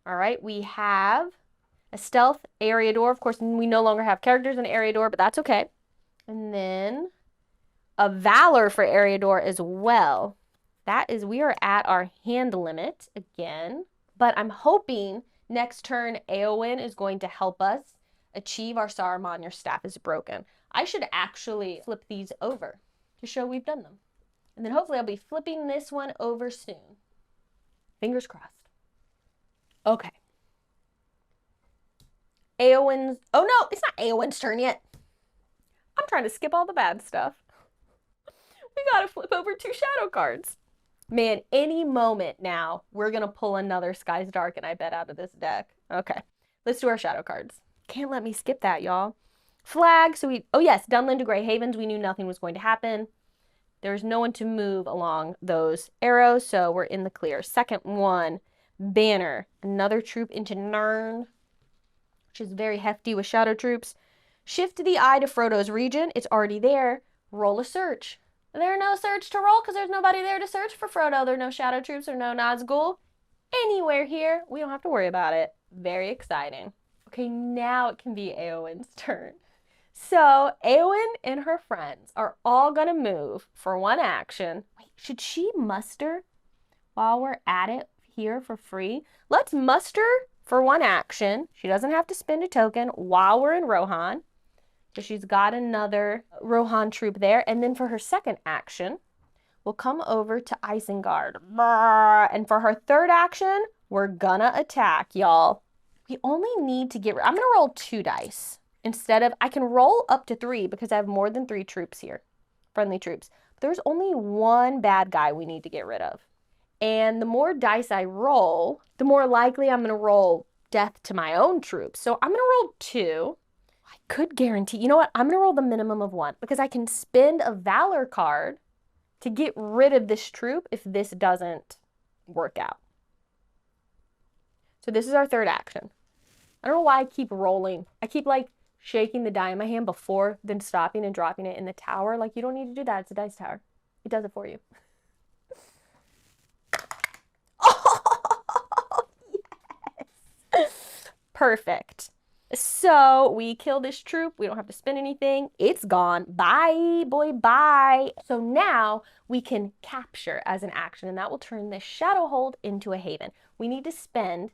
All right, we have a Stealth Eriador. Of course, we no longer have characters in Eriador, but that's okay. And then a Valor for Eriador as well. That is, we are at our hand limit again, but I'm hoping next turn Éowyn is going to help us achieve our Saruman, your staff is broken. I should actually flip these over to show we've done them. And then hopefully I'll be flipping this one over soon. Fingers crossed. Okay. Éowyn's, oh no, it's not Éowyn's turn yet. I'm trying to skip all the bad stuff. We gotta flip over 2 shadow cards. Man, any moment now, we're gonna pull another Skies Dark and I bet out of this deck. Okay, let's do our shadow cards. Can't let me skip that, y'all. Flag, so oh yes, Dunlin to Grey Havens, we knew nothing was going to happen. There's no one to move along those arrows, so we're in the clear. Second one, Banner, another troop into Nirn, which is very hefty with shadow troops. Shift the eye to Frodo's region, it's already there. Roll a search. There's no search to roll because there's nobody there to search for Frodo. There are no shadow troops or no Nazgul anywhere here. We don't have to worry about it. Very exciting. Okay, now it can be Éowyn's turn. So Éowyn and her friends are all going to move for 1 action. Wait, should she muster while we're at it here for free? Let's muster for 1 action. She doesn't have to spend a token while we're in Rohan. So she's got another Rohan troop there. And then for her second action, we'll come over to Isengard. And for her third action, we're gonna attack, y'all. We only need to get, I'm gonna roll 2 dice. Instead of, I can roll up to 3 because I have more than 3 troops here, friendly troops. But there's only 1 bad guy we need to get rid of. And the more dice I roll, the more likely I'm gonna roll death to my own troops. So I'm gonna roll 2. I could guarantee, you know what? I'm gonna roll the minimum of 1 because I can spend a Valor card to get rid of this troop if this doesn't work out. So this is our third action. I don't know why I keep rolling. I keep like shaking the die in my hand before then stopping and dropping it in the tower. Like, you don't need to do that. It's a dice tower. It does it for you. Oh, yes. Perfect. So we kill this troop. We don't have to spend anything. It's gone. Bye, boy, bye. So now we can capture as an action, and that will turn this shadow hold into a haven. We need to spend,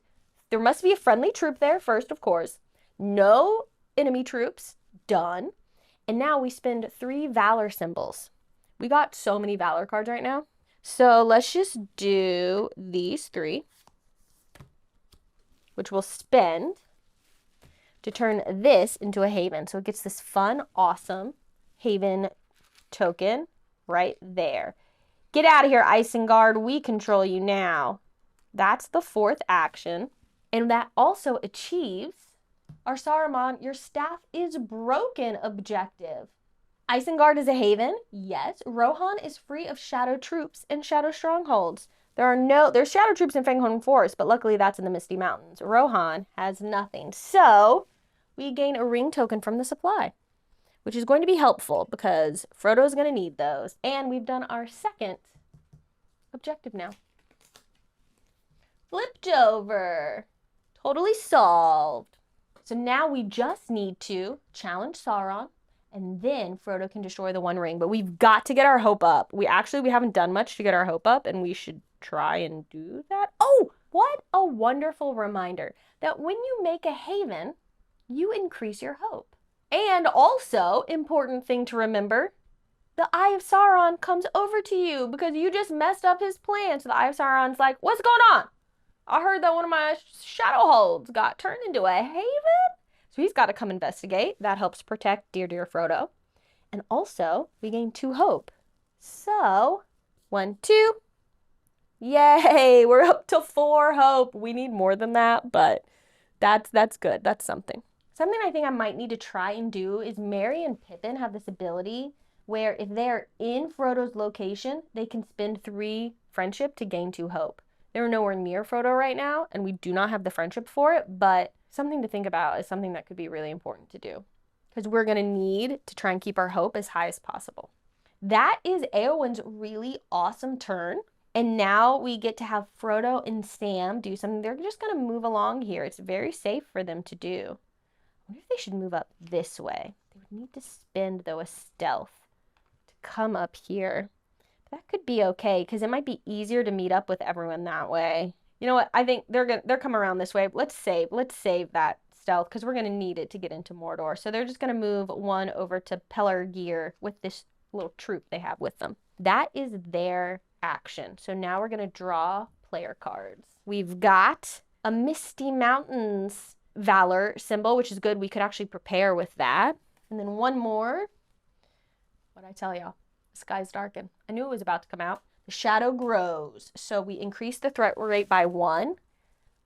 there must be a friendly troop there first, of course. No enemy troops. Done. And now we spend 3 valor symbols. We got so many valor cards right now. So let's just do these 3, which we'll spend to turn this into a haven. So it gets this fun, awesome haven token right there. Get out of here, Isengard. We control you now. That's the 4th action. And that also achieves our Saruman, your staff is broken objective. Isengard is a haven. Yes. Rohan is free of shadow troops and shadow strongholds. There's shadow troops in Fangorn Forest, but luckily that's in the Misty Mountains. Rohan has nothing. So we gain a ring token from the supply, which is going to be helpful because Frodo's going to need those. And we've done our 2nd objective now. Flipped over. Totally solved. So now we just need to challenge Sauron, and then Frodo can destroy the One Ring. But we've got to get our hope up. We haven't done much to get our hope up, and we should try and do that. Oh, what a wonderful reminder that when you make a haven, you increase your hope. And also, important thing to remember, the Eye of Sauron comes over to you because you just messed up his plan. So the Eye of Sauron's like, what's going on? I heard that one of my shadow holds got turned into a haven. So he's got to come investigate. That helps protect dear Frodo. And also, we gain 2 hope. So, 1, 2. Yay, we're up to 4 hope. We need more than that, but that's good. That's something. Something I think I might need to try and do is Merry and Pippin have this ability where if they're in Frodo's location, they can spend 3 friendship to gain 2 hope. They're nowhere near Frodo right now, and we do not have the friendship for it, but something to think about is something that could be really important to do because we're going to need to try and keep our hope as high as possible. That is Eowyn's really awesome turn, and now we get to have Frodo and Sam do something. They're just going to move along here. It's very safe for them to do. I wonder if they should move up this way. They would need to spend, though, a stealth to come up here. That could be okay because it might be easier to meet up with everyone that way. You know what? I think they're coming around this way. Let's save that stealth because we're gonna need it to get into Mordor. So they're just gonna move 1 over to Pelargir with this little troop they have with them. That is their action. So now we're gonna draw player cards. We've got a Misty Mountains Valor symbol, which is good. We could actually prepare with that. And then one more. What'd I tell y'all? Skies darken. I knew it was about to come out. The shadow grows. So we increase the threat rate by 1.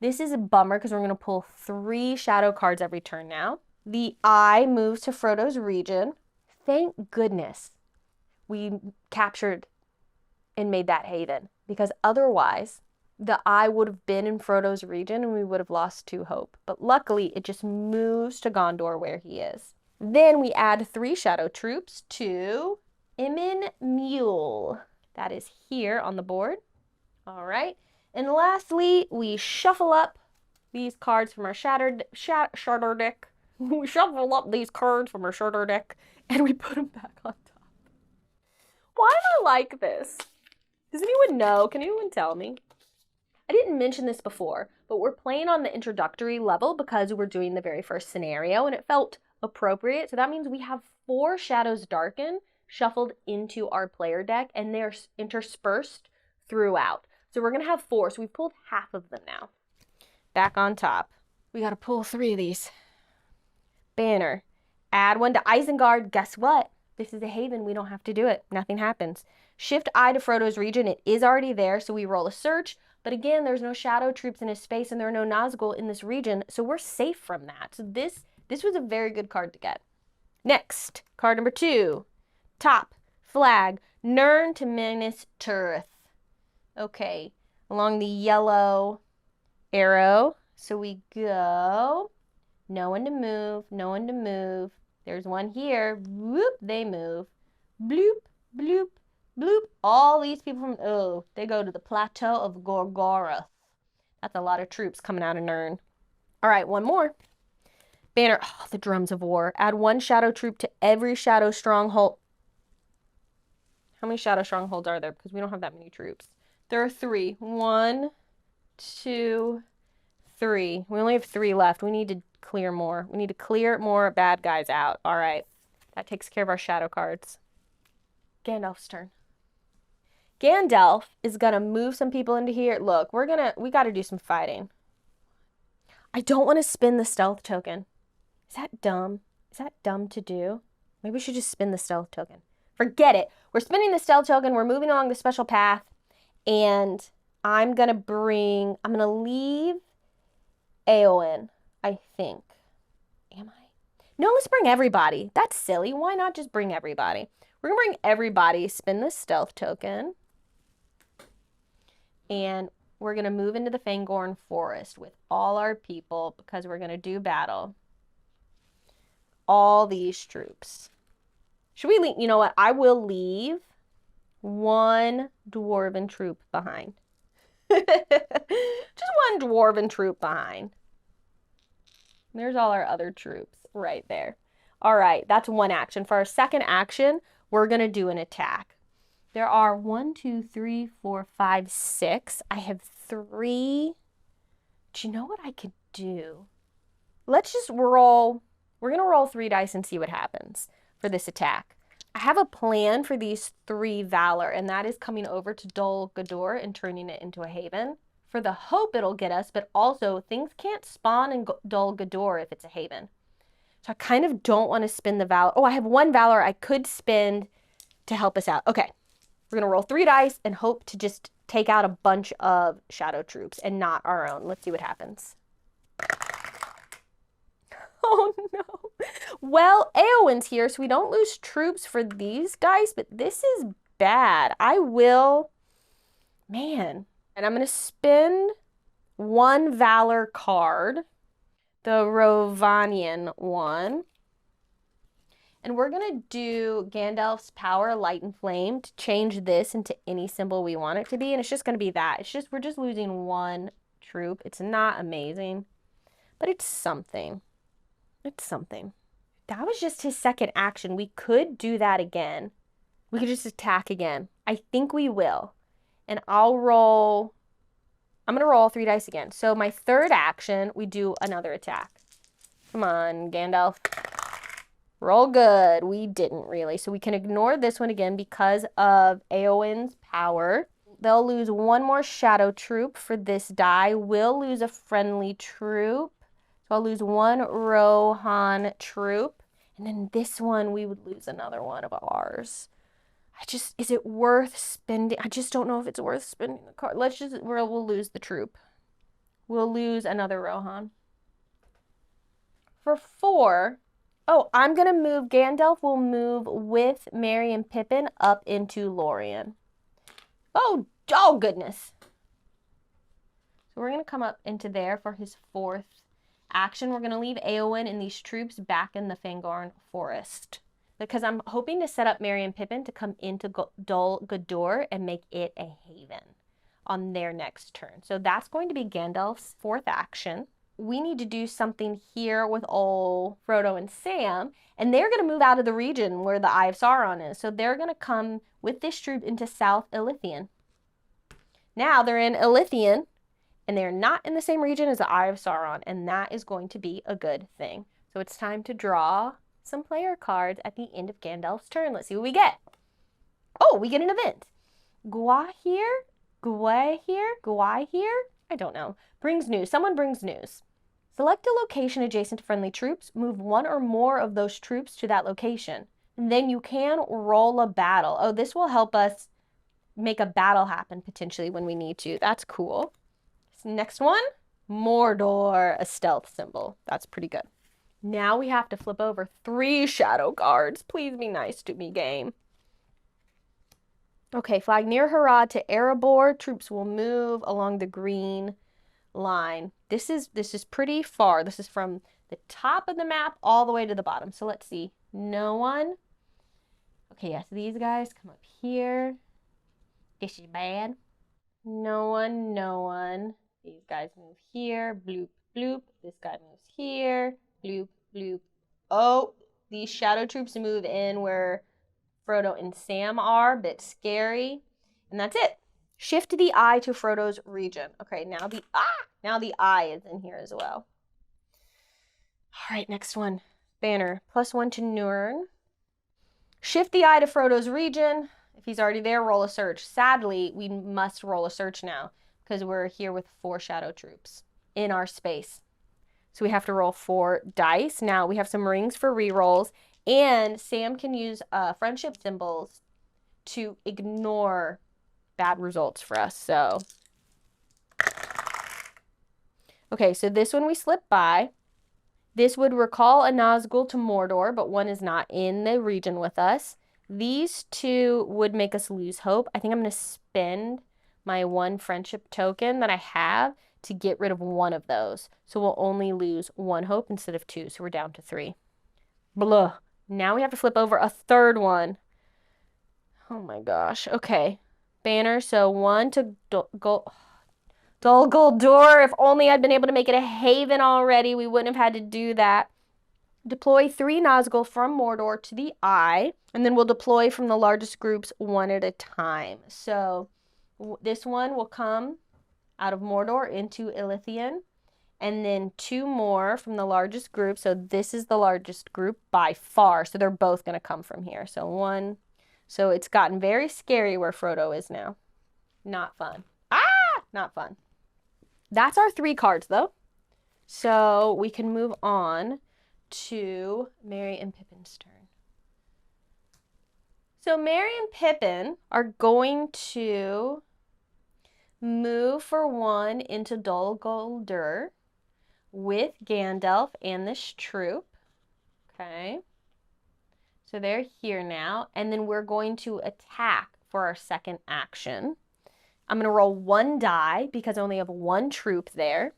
This is a bummer because we're going to pull 3 shadow cards every turn now. The eye moves to Frodo's region. Thank goodness we captured and made that haven because otherwise the eye would have been in Frodo's region and we would have lost 2 hope. But luckily it just moves to Gondor where he is. Then we add 3 shadow troops to Emyn Muil. That is here on the board. All right. And lastly, we shuffle up these cards from our shatter deck. We shuffle up these cards from our shatter deck and we put them back on top. Why do I like this? Does anyone know? Can anyone tell me? I didn't mention this before, but we're playing on the introductory level because we're doing the very first scenario and it felt appropriate. So that means we have 4 Shadows Darken shuffled into our player deck and they're interspersed throughout. So we're going to have 4. So we've pulled half of them now. Back on top. We got to pull 3 of these. Banner. Add 1 to Isengard. Guess what? This is a haven. We don't have to do it. Nothing happens. Shift I to Frodo's region. It is already there. So we roll a search. But again, there's no shadow troops in his space and there are no Nazgul in this region. So we're safe from that. So this was a very good card to get. Next, card number 2. Top, flag, Nirn to Minas Tirith. Okay, along the yellow arrow. So we go, no one to move, no one to move. There's one here, whoop, they move. Bloop, bloop, bloop. All these people from, they go to the plateau of Gorgoroth. That's a lot of troops coming out of Nirn. All right, one more. Banner, oh, the drums of war. Add 1 shadow troop to every shadow stronghold. How many shadow strongholds are there? Because we don't have that many troops. There are 3. 1, 2, 3. We only have 3 left. We need to clear more. We need to clear more bad guys out. All right. That takes care of our shadow cards. Gandalf's turn. Gandalf is gonna move some people into here. Look, we gotta do some fighting. I don't want to spin the stealth token. Is that dumb? Is that dumb to do? Maybe we should just spin the stealth token. Forget it. We're spinning the stealth token. We're moving along the special path. And I'm gonna leave Eowyn, I think. Am I? No, let's bring everybody. That's silly. Why not just bring everybody? We're gonna bring everybody, spin the stealth token. And we're going to move into the Fangorn Forest with all our people because we're going to do battle. All these troops. Should we leave? You know what? I will leave 1 dwarven troop behind. Just 1 dwarven troop behind. There's all our other troops right there. All right, that's 1 action. For our second action, we're going to do an attack. There are 1, 2, 3, 4, 5, 6. I have 3. Do you know what I could do? Let's just roll. We're going to roll 3 dice and see what happens for this attack. I have a plan for these 3 Valor, and that is coming over to Dol Guldur and turning it into a haven. For the hope it'll get us, but also things can't spawn in Dol Guldur if it's a haven. So I kind of don't want to spin the Valor. Oh, I have 1 Valor I could spend to help us out. Okay. We're going to roll 3 dice and hope to just take out a bunch of shadow troops and not our own. Let's see what happens. Oh, no. Well, Eowyn's here, so we don't lose troops for these dice, but this is bad. Man. And I'm going to spend 1 Valor card, the Rovanian one. And we're going to do Gandalf's Power, Light, and Flame to change this into any symbol we want it to be. And it's just going to be that. We're just losing 1 troop. It's not amazing, but it's something. It's something. That was just his second action. We could do that again. We could just attack again. I think we will. And I'm going to roll 3 dice again. So my third action, we do another attack. Come on, Gandalf. Roll good. We didn't really. So we can ignore this one again because of Eowyn's power. They'll lose 1 more shadow troop for this die. We'll lose a friendly troop. So I'll lose 1 Rohan troop. And then this one, we would lose another one of ours. Is it worth spending? I just don't know if it's worth spending the card. We'll lose the troop. We'll lose another Rohan. For 4... Oh, I'm going to move, Gandalf will move with Merry and Pippin up into Lorien. Oh goodness. So we're going to come up into there for his 4th action. We're going to leave Eowyn and these troops back in the Fangorn Forest. Because I'm hoping to set up Merry and Pippin to come into Dol Guldur and make it a haven on their next turn. So that's going to be Gandalf's 4th action. We need to do something here with old Frodo and Sam, and they're going to move out of the region where the Eye of Sauron is. So they're going to come with this troop into South Ilithian. Now they're in Ilithian, and they're not in the same region as the Eye of Sauron, and that is going to be a good thing. So it's time to draw some player cards at the end of Gandalf's turn. Let's see what we get. Oh, we get an event. Gwahir? I don't know. Brings news. Someone brings news. Select a location adjacent to friendly troops. Move 1 or more of those troops to that location. And then you can roll a battle. Oh, this will help us make a battle happen potentially when we need to. That's cool. Next one, Mordor, a stealth symbol. That's pretty good. Now we have to flip over 3 shadow cards. Please be nice to me, game. Okay, flag near Harad to Erebor. Troops will move along the green line. This is pretty far. This is from the top of the map all the way to the bottom. So let's see. No one. Okay, yes, these guys come up here. This is bad. No one, no one. These guys move here. Bloop, bloop. This guy moves here. Bloop, bloop. Oh, these shadow troops move in where Frodo and Sam are. Bit scary. And that's it. Shift the eye to Frodo's region. Okay, now the eye is in here as well. All right, next one. Banner, +1 to Nurn. Shift the eye to Frodo's region. If he's already there, roll a search. Sadly, we must roll a search now because we're here with 4 shadow troops in our space. So we have to roll 4 dice. Now we have some rings for rerolls, and Sam can use friendship symbols to ignore bad results for us. So, okay, so this one we slip by. This would recall a Nazgul to Mordor, but one is not in the region with us. These 2 would make us lose hope. I think I'm going to spend my 1 friendship token that I have to get rid of one of those. So we'll only lose 1 hope instead of 2. So we're down to 3. Blah. Now we have to flip over a 3rd one. Oh my gosh. Okay. Banner. So 1 to Dol Guldur. If only I'd been able to make it a haven already, we wouldn't have had to do that. Deploy 3 Nazgul from Mordor to the eye, and then we'll deploy from the largest groups 1 at a time. So this one will come out of Mordor into Ilithian, and then 2 more from the largest group. So this is the largest group by far, so they're both going to come from here. So 1. So it's gotten very scary where Frodo is now. Not fun. Not fun. That's our 3 cards, though. So we can move on to Merry and Pippin's turn. So Merry and Pippin are going to move for 1 into Dol Guldur with Gandalf and this troop. Okay. So they're here now. And then we're going to attack for our 2nd action. I'm going to roll 1 die because I only have 1 troop there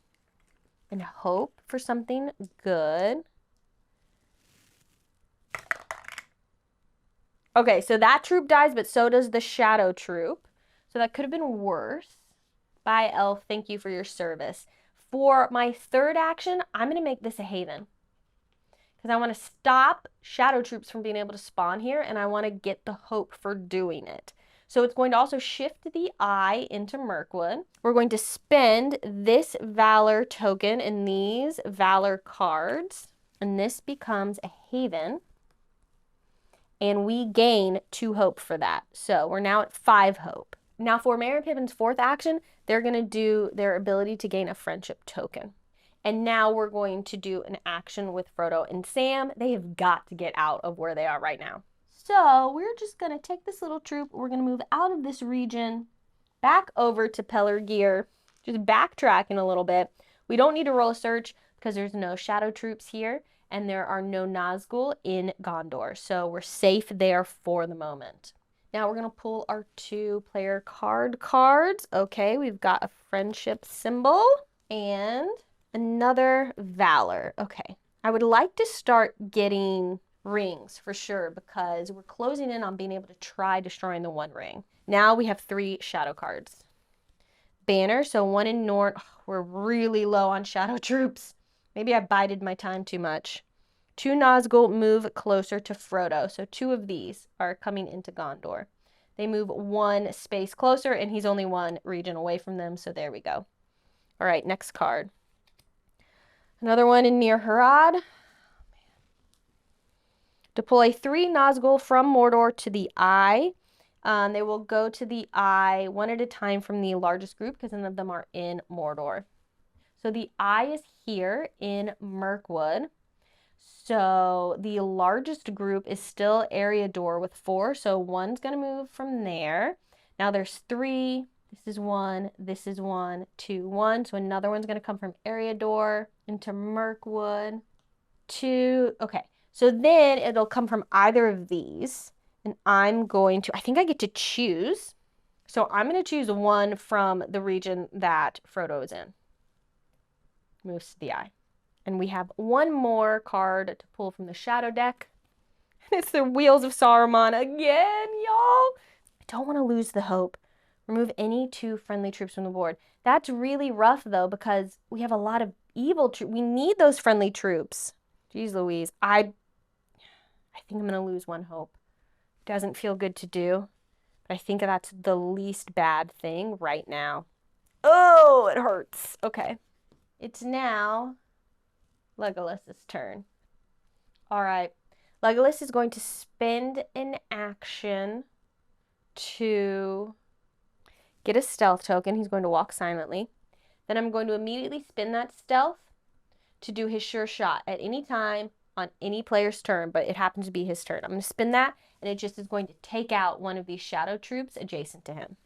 and hope for something good. Okay, so that troop dies, but so does the shadow troop. So that could have been worse. Bye, elf. Thank you for your service. For my 3rd action, I'm going to make this a haven because I want to stop shadow troops from being able to spawn here, and I want to get the hope for doing it. So it's going to also shift the eye into Mirkwood. We're going to spend this Valor token and these Valor cards, and this becomes a haven, and we gain 2 hope for that. So we're now at 5 hope. Now for Merry and Pippin's 4th action, they're going to do their ability to gain a friendship token. And now we're going to do an action with Frodo and Sam. They have got to get out of where they are right now. So we're just going to take this little troop. We're going to move out of this region, back over to Pelargir, just backtracking a little bit. We don't need to roll a search because there's no shadow troops here, and there are no Nazgul in Gondor. So we're safe there for the moment. Now we're going to pull our 2 player cards. Okay, we've got a friendship symbol and another Valor. Okay, I would like to start getting rings for sure because we're closing in on being able to try destroying the 1 ring. Now we have 3 shadow cards. Banner, so 1 in Nord. Oh, we're really low on shadow troops. Maybe I bided my time too much. 2 Nazgul move closer to Frodo. So 2 of these are coming into Gondor. They move 1 space closer, and he's only 1 region away from them. So there we go. All right, next card. Another one in Near Harad. Deploy 3 Nazgul from Mordor to the eye. They will go to the eye 1 at a time from the largest group because none of them are in Mordor. So the eye is here in Mirkwood. So the largest group is still Eriador with 4. So 1's going to move from there. Now there's 3. This is 1. This is 1, 2, 1. So another one's going to come from Eriador into Mirkwood. 2. Okay. So then it'll come from either of these. And I'm going to, I think I get to choose. So I'm going to choose 1 from the region that Frodo is in. Moves to the eye. And we have 1 more card to pull from the shadow deck. It's the Wheels of Saruman again, y'all. I don't want to lose the hope. Remove any 2 friendly troops from the board. That's really rough, though, because we have a lot of evil troops. We need those friendly troops. Jeez Louise. I think I'm going to lose one hope. Doesn't feel good to do, but I think that's the least bad thing right now. Oh, it hurts. Okay. It's now Legolas's turn. All right. Legolas is going to spend an action to get a stealth token. He's going to walk silently. Then I'm going to immediately spin that stealth to do his sure shot at any time on any player's turn, but it happens to be his turn. I'm going to spin that, and it just is going to take out one of these shadow troops adjacent to him.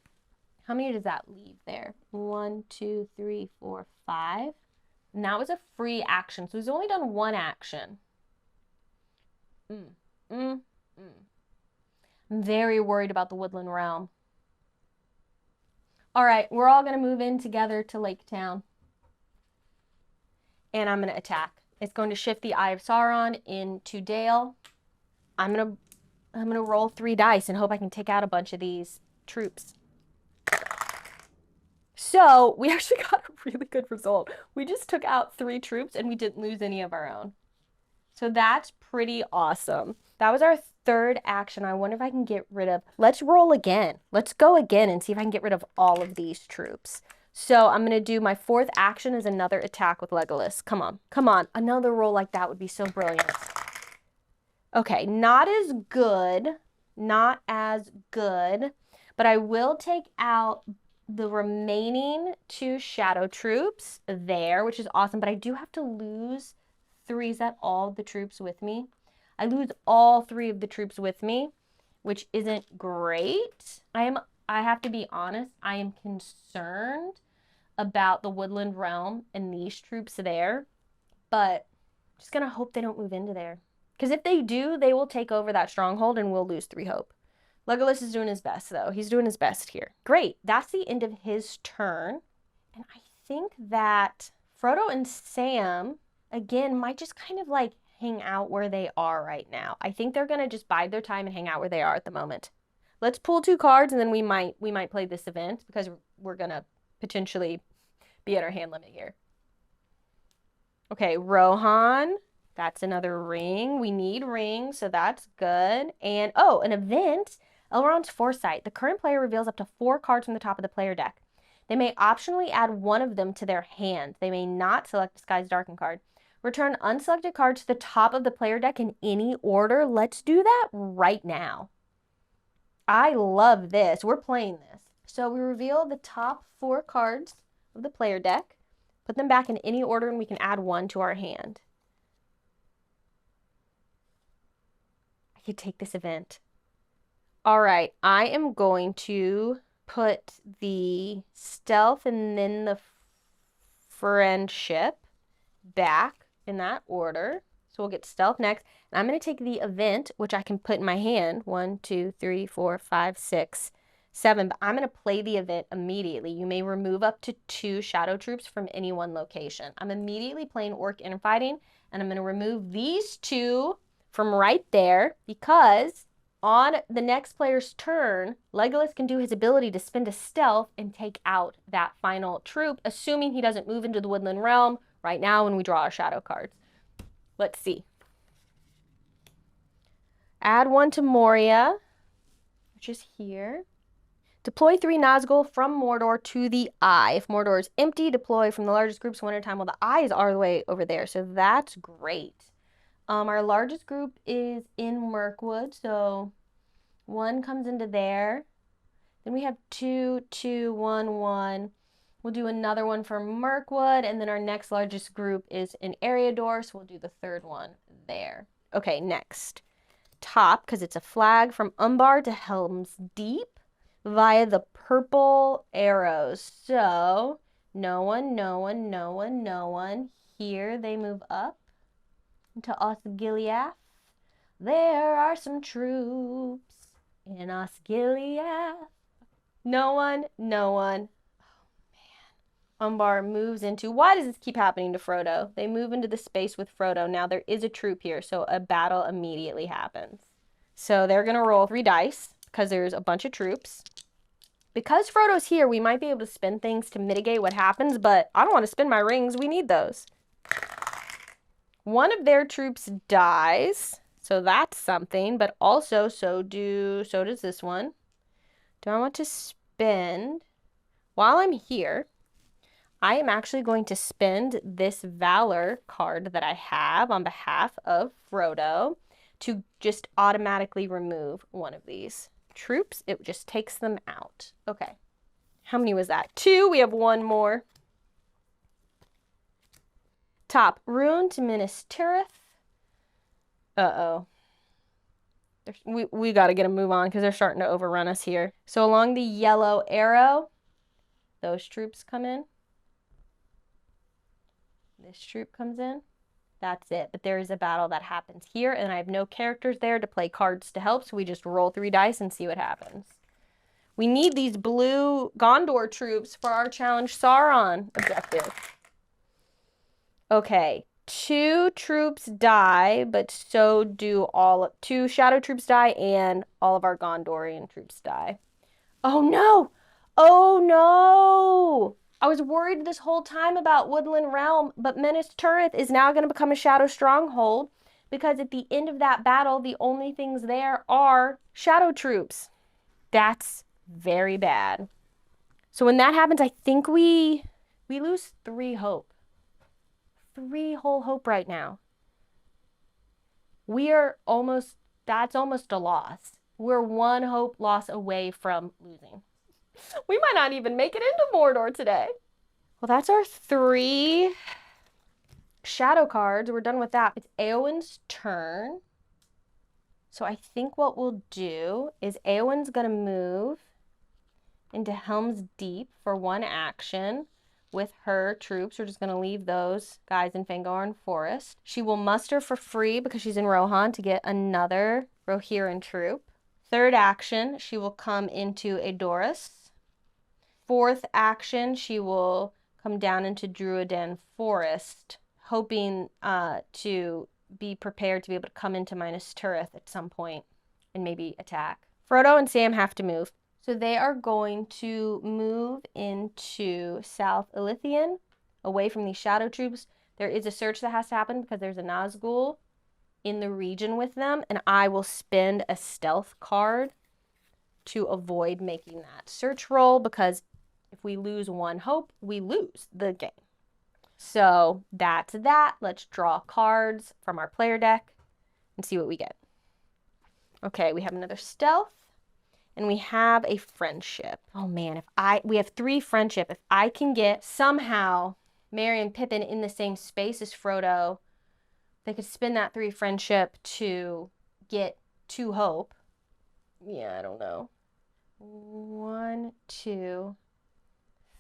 How many does that leave there? 1, 2, 3, 4, 5. And that was a free action, so he's only done one action. I'm very worried about the Woodland Realm. All right, we're all going to move in together to Lake Town. And I'm going to attack. It's going to shift the Eye of Sauron into Dale. I'm going to roll 3 dice and hope I can take out a bunch of these troops. So we actually got a really good result. We just took out 3 troops and we didn't lose any of our own. So that's pretty awesome. That was our 3rd action. I wonder if I can get rid of... Let's roll again. Let's go again and see if I can get rid of all of these troops. So I'm going to do my 4th action as another attack with Legolas. Come on. Come on. Another roll like that would be so brilliant. Okay, not as good. Not as good. But I will take out the remaining 2 shadow troops there, which is awesome. But I do have to lose 3. Is that all the troops with me? I lose all 3 of the troops with me, which isn't great. I have to be honest, I am concerned about the Woodland Realm and these troops there, but I'm just gonna hope they don't move into there. Because if they do, they will take over that stronghold and we'll lose 3 hope. Legolas is doing his best though. He's doing his best here. Great, that's the end of his turn. And I think that Frodo and Sam, again, might just kind of like hang out where they are right now. I think they're gonna just bide their time and hang out where they are at the moment. Let's pull 2 cards and then we might play this event because we're gonna potentially be at our hand limit here. Okay, Rohan, that's another ring. We need rings, so that's good. And oh, an event, Elrond's Foresight. The current player reveals up to 4 cards from the top of the player deck. They may optionally add one of them to their hand. They may not select Disguise Darkened card. Return unselected cards to the top of the player deck in any order. Let's do that right now. I love this. We're playing this. So we reveal the top 4 cards of the player deck, put them back in any order, and we can add 1 to our hand. I could take this event. All right, I am going to put the stealth and then the friendship back in that order. So we'll get stealth next. And I'm going to take the event, which I can put in my hand. 1, 2, 3, 4, 5, 6, 7. But I'm going to play the event immediately. You may remove up to 2 shadow troops from any one location. I'm immediately playing Orc Infighting, and I'm going to remove these 2 from right there because on the next player's turn, Legolas can do his ability to spend a stealth and take out that final troop, assuming he doesn't move into the Woodland Realm right now when we draw our shadow cards. Let's see. Add 1 to Moria, which is here. Deploy 3 Nazgul from Mordor to the Eye. If Mordor is empty, deploy from the largest groups one at a time. Well, the Eyes are the way over there, so that's great. Our largest group is in Mirkwood, so 1 comes into there. Then we have 2, 2, 1, 1. We'll do another one for Mirkwood, and then our next largest group is in Eriador, so we'll do the 3rd one there. Okay, next. Top, because it's a flag, from Umbar to Helm's Deep via the purple arrows. So, no one, no one, no one, no one. Here they move up into Osgiliath. There are some troops in Osgiliath. No one, no one. Umbar moves into... Why does this keep happening to Frodo? They move into the space with Frodo. Now there is a troop here, so a battle immediately happens. So they're going to roll 3 dice because there's a bunch of troops. Because Frodo's here, we might be able to spend things to mitigate what happens, but I don't want to spend my rings. We need those. One of their troops dies, so that's something, but also so does this one. Do I want to spend, while I'm here, I am actually going to spend this Valor card that I have on behalf of Frodo to just automatically remove one of these troops. It just takes them out. Okay. How many was that? 2. We have one more. Top, Rune to Minas Tirith. Uh-oh. We got to get a move on because they're starting to overrun us here. So along the yellow arrow, those troops come in. This troop comes in. That's it. But there is a battle that happens here, and I have no characters there to play cards to help, so we just roll 3 dice and see what happens. We need these blue Gondor troops for our challenge Sauron objective. Okay, 2 troops die, but so do 2 shadow troops die, and all of our Gondorian troops die. Oh no! Oh no! I was worried this whole time about Woodland Realm, but Minas Tirith is now going to become a shadow stronghold because at the end of that battle, the only things there are shadow troops. That's very bad. So when that happens, I think we lose 3 hope. 3 whole hope right now. That's almost a loss. We're 1 hope loss away from losing. We might not even make it into Mordor today. Well, that's our 3 shadow cards. We're done with that. It's Éowyn's turn. So I think what we'll do is Éowyn's going to move into Helm's Deep for 1 action with her troops. We're just going to leave those guys in Fangorn Forest. She will muster for free because she's in Rohan to get another Rohirrim troop. 3rd action, she will come into Edoras. 4th action, she will come down into Druadan Forest, hoping to be prepared to be able to come into Minas Tirith at some point and maybe attack. Frodo and Sam have to move. So they are going to move into South Ilithian, away from these shadow troops. There is a search that has to happen because there's a Nazgul in the region with them, and I will spend a stealth card to avoid making that search roll because if we lose 1 hope, we lose the game. So that's that. Let's draw cards from our player deck and see what we get. Okay, we have another stealth. And we have a friendship. Oh man, we have 3 friendship. If I can get somehow Merry and Pippin in the same space as Frodo, they could spin that 3 friendship to get 2 hope. Yeah, I don't know. 1, 2,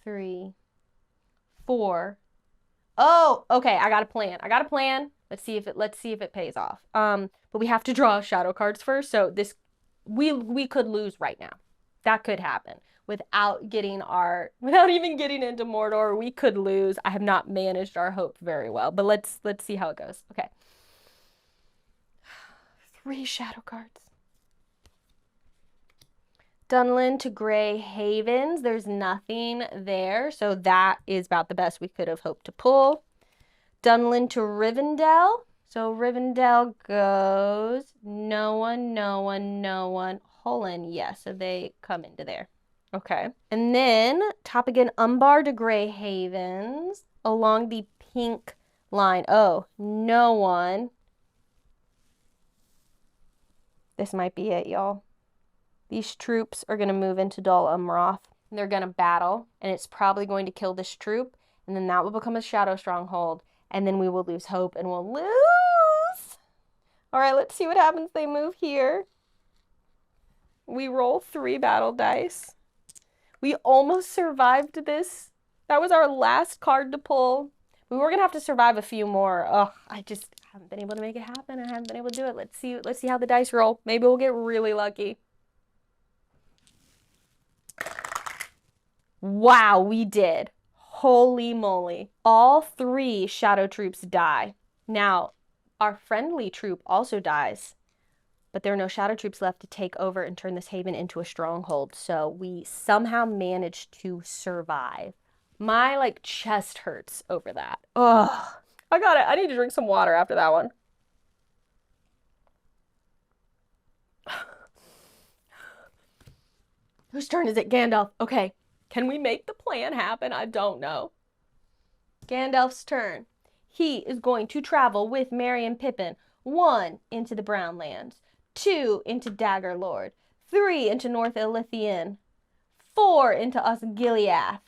3, 4. Oh, okay, I got a plan. Let's see if it pays off. But we have to draw shadow cards first, so this we could lose right now. That could happen without even getting into Mordor. We could lose. I have not managed our hope very well, but let's see how it goes. Okay. 3 shadow cards. Dunlin to Grey Havens. There's nothing there, so that is about the best we could have hoped to pull. Dunlin to Rivendell. So Rivendell goes no one. Holland, yes, so they come into there. Okay. And then top again, Umbar to Grey Havens along the pink line. Oh, no one. This might be it, y'all. These troops are going to move into Dol Amroth. And they're going to battle, and it's probably going to kill this troop, and then that will become a shadow stronghold, and then we will lose hope, and we'll lose. All right, let's see what happens. They move here. We roll 3 battle dice. We almost survived this. That was our last card to pull. We were going to have to survive a few more. Ugh, I just haven't been able to make it happen. I haven't been able to do it. Let's see how the dice roll. Maybe we'll get really lucky. Wow, we did. Holy moly. All 3 shadow troops die. Now, our friendly troop also dies, but there are no shadow troops left to take over and turn this haven into a stronghold. So we somehow managed to survive. My chest hurts over that. Ugh. I got it. I need to drink some water after that one. Whose turn is it? Gandalf. Okay. Can we make the plan happen? I don't know. Gandalf's turn. He is going to travel with Merry and Pippin. 1, into the Brown Lands. 2, into Daggerlord. 3, into North Elythian. 4, into Osgiliath.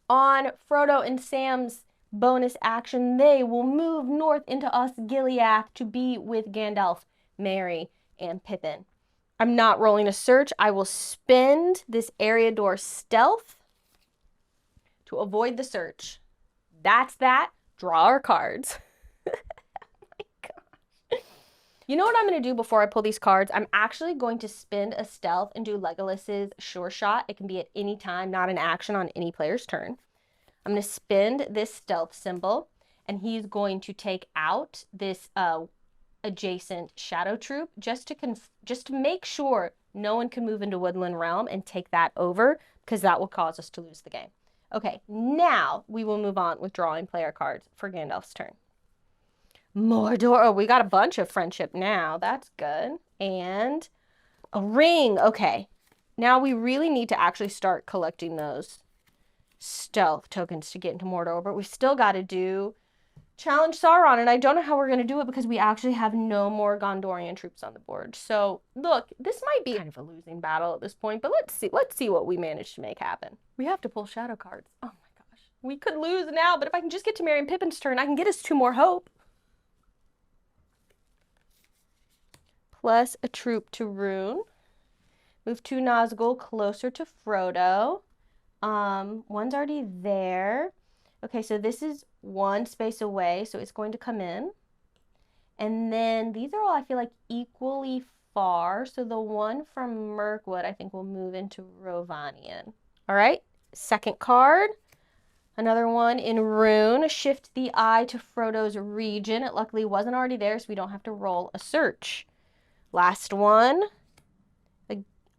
On Frodo and Sam's bonus action, they will move north into Osgiliath to be with Gandalf, Merry, and Pippin. I'm not rolling a search. I will spend this Eriador stealth to avoid the search. That's that. Draw our cards. Oh my gosh. You know what I'm going to do before I pull these cards? I'm actually going to spend a stealth and do Legolas's sure shot. It can be at any time, not an action on any player's turn. I'm going to spend this stealth symbol, and he's going to take out this adjacent shadow troop just to make sure no one can move into Woodland Realm and take that over, because that will cause us to lose the game. Okay, now we will move on with drawing player cards for Gandalf's turn. Mordor. Oh, we got a bunch of friendship now. That's good. And a ring. Okay, now we really need to actually start collecting those stealth tokens to get into Mordor, but we still got to do Challenge Sauron, and I don't know how we're going to do it because we actually have no more Gondorian troops on the board. So, look, this might be kind of a losing battle at this point, but let's see what we manage to make happen. We have to pull shadow cards. Oh my gosh. We could lose now, but if I can just get to Merry and Pippin's turn, I can get us 2 more hope. Plus a troop to Rune. Move 2 Nazgul closer to Frodo. One's already there. Okay, so this is 1 space away, so it's going to come in. And then these are all, I feel like, equally far. So the one from Mirkwood, I think, will move into Rovanian. All right, second card. Another one in Rune. Shift the eye to Frodo's region. It luckily wasn't already there, so we don't have to roll a search. Last one.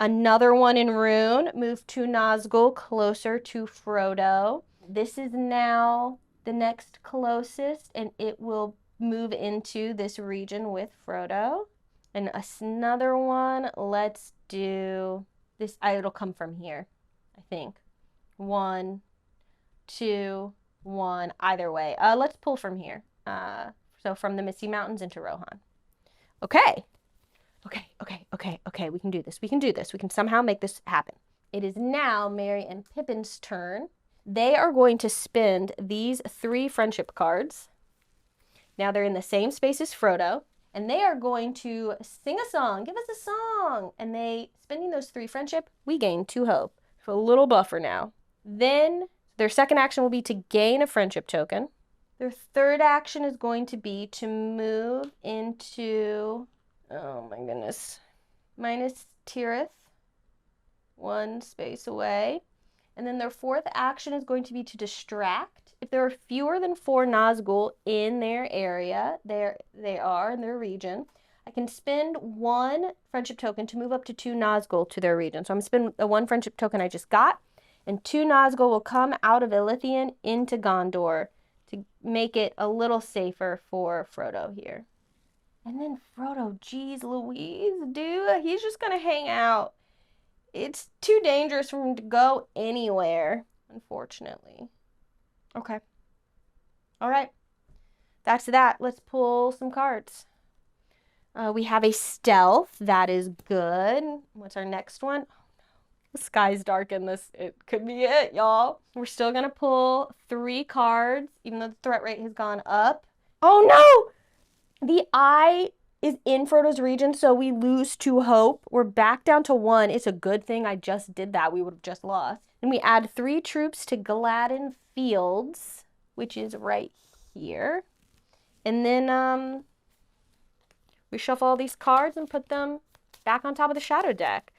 Another one in Rune. Move 2 Nazgul closer to Frodo. This is now the next closest, and it will move into this region with Frodo. And another one, let's do this. It'll come from here, I think. 1, 2, 1, either way. Let's pull from here. So from the Misty Mountains into Rohan. Okay. Okay. We can do this. We can somehow make this happen. It is now Merry and Pippin's turn. They are going to spend these 3 friendship cards. Now they're in the same space as Frodo, and they are going to sing a song. Give us a song. And spending those 3 friendship, we gain 2 hope. So a little buffer now. Then their second action will be to gain a friendship token. Their third action is going to be to move into, oh my goodness, Minas Tirith, 1 space away. And then their fourth action is going to be to distract. If there are fewer than 4 Nazgul in their area, they are in their region, I can spend 1 friendship token to move up to 2 Nazgul to their region. So I'm going to spend the 1 friendship token I just got, and 2 Nazgul will come out of Elythian into Gondor to make it a little safer for Frodo here. And then Frodo, geez Louise, dude, he's just going to hang out. It's too dangerous for him to go anywhere, unfortunately. Okay. All right. That's that. Let's pull some cards. We have a stealth. That is good. What's our next one? Oh, no. The sky's dark in this. It could be it, y'all. We're still going to pull 3 cards, even though the threat rate has gone up. Oh, no! The eye is in Frodo's region, so we lose 2 hope. We're back down to 1. It's a good thing I just did that. We would have just lost. And we add 3 troops to Gladden Fields, which is right here. And then we shuffle all these cards and put them back on top of the shadow deck.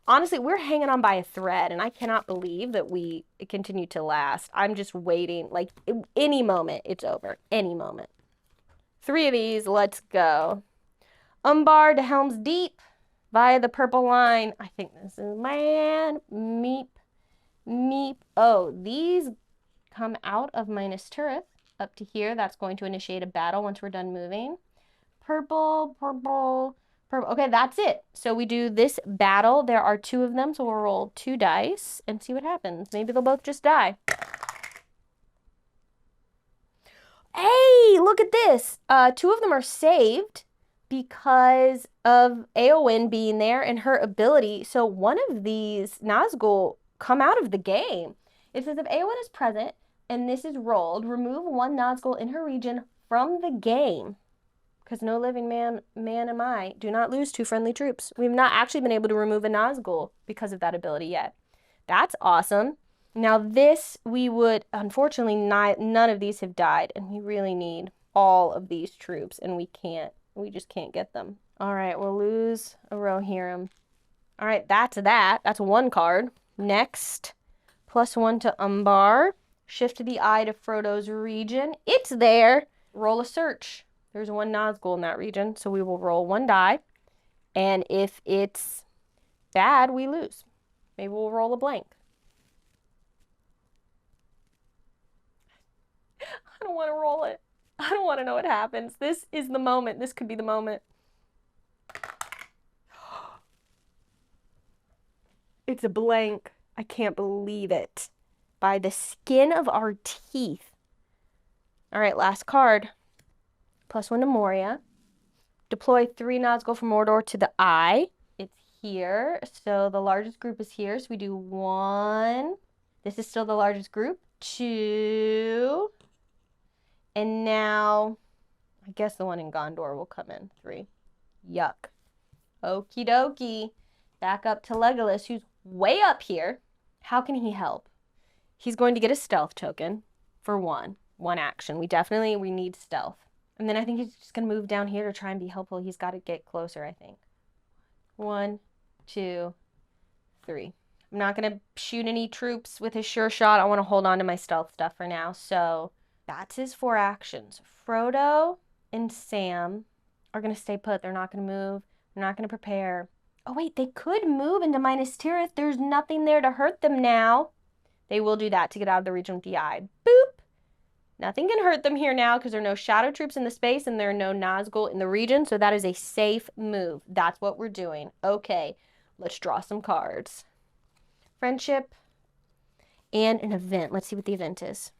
Honestly, we're hanging on by a thread, and I cannot believe that we continue to last. I'm just waiting. Like, any moment, it's over. Any moment. 3 of these. Let's go. Umbar to Helm's Deep via the purple line. I think this is man. Meep. Oh, these come out of Minas Tirith. up to here. That's going to initiate a battle once we're done moving. Purple, purple, purple. Okay, that's it. So we do this battle. There are 2 of them, so we'll roll 2 dice and see what happens. Maybe they'll both just die. Hey, look at this. 2 of them are saved because of Eowyn being there and her ability. So one of these Nazgul come out of the game. It says if Eowyn is present and this is rolled, remove 1 Nazgul in her region from the game. Because no living man am I. Do not lose 2 friendly troops. We've not actually been able to remove a Nazgul because of that ability yet. That's awesome. Now this we would, unfortunately, none of these have died. And we really need all of these troops. And we just can't get them. All right, we'll lose a Rohirrim. All right, that's that. That's 1 card. Next, +1 to Umbar. Shift the eye to Frodo's region. It's there. Roll a search. There's 1 Nazgul in that region, so we will roll 1 die. And if it's bad, we lose. Maybe we'll roll a blank. I don't want to roll it. I don't want to know what happens. This is the moment. This could be the moment. It's a blank. I can't believe it. By the skin of our teeth. All right, last card. +1 to Moria. Deploy 3 Nazgul from Mordor to the eye. It's here. So the largest group is here. So we do 1. This is still the largest group. 2. And now, I guess the one in Gondor will come in. 3. Yuck. Okie dokie. Back up to Legolas, who's way up here. How can he help? He's going to get a stealth token for 1 action. We need stealth. And then I think he's just going to move down here to try and be helpful. He's got to get closer, I think. 1, 2, 3. I'm not going to shoot any troops with his sure shot. I want to hold on to my stealth stuff for now. So that's his 4 actions. Frodo and Sam are going to stay put. They're not going to move. They're not going to prepare. Oh, wait, they could move into Minas Tirith. There's nothing there to hurt them now. They will do that to get out of the region with the eye. Boop. Nothing can hurt them here now because there are no shadow troops in the space and there are no Nazgul in the region. So that is a safe move. That's what we're doing. Okay, let's draw some cards. Friendship and an event. Let's see what the event is.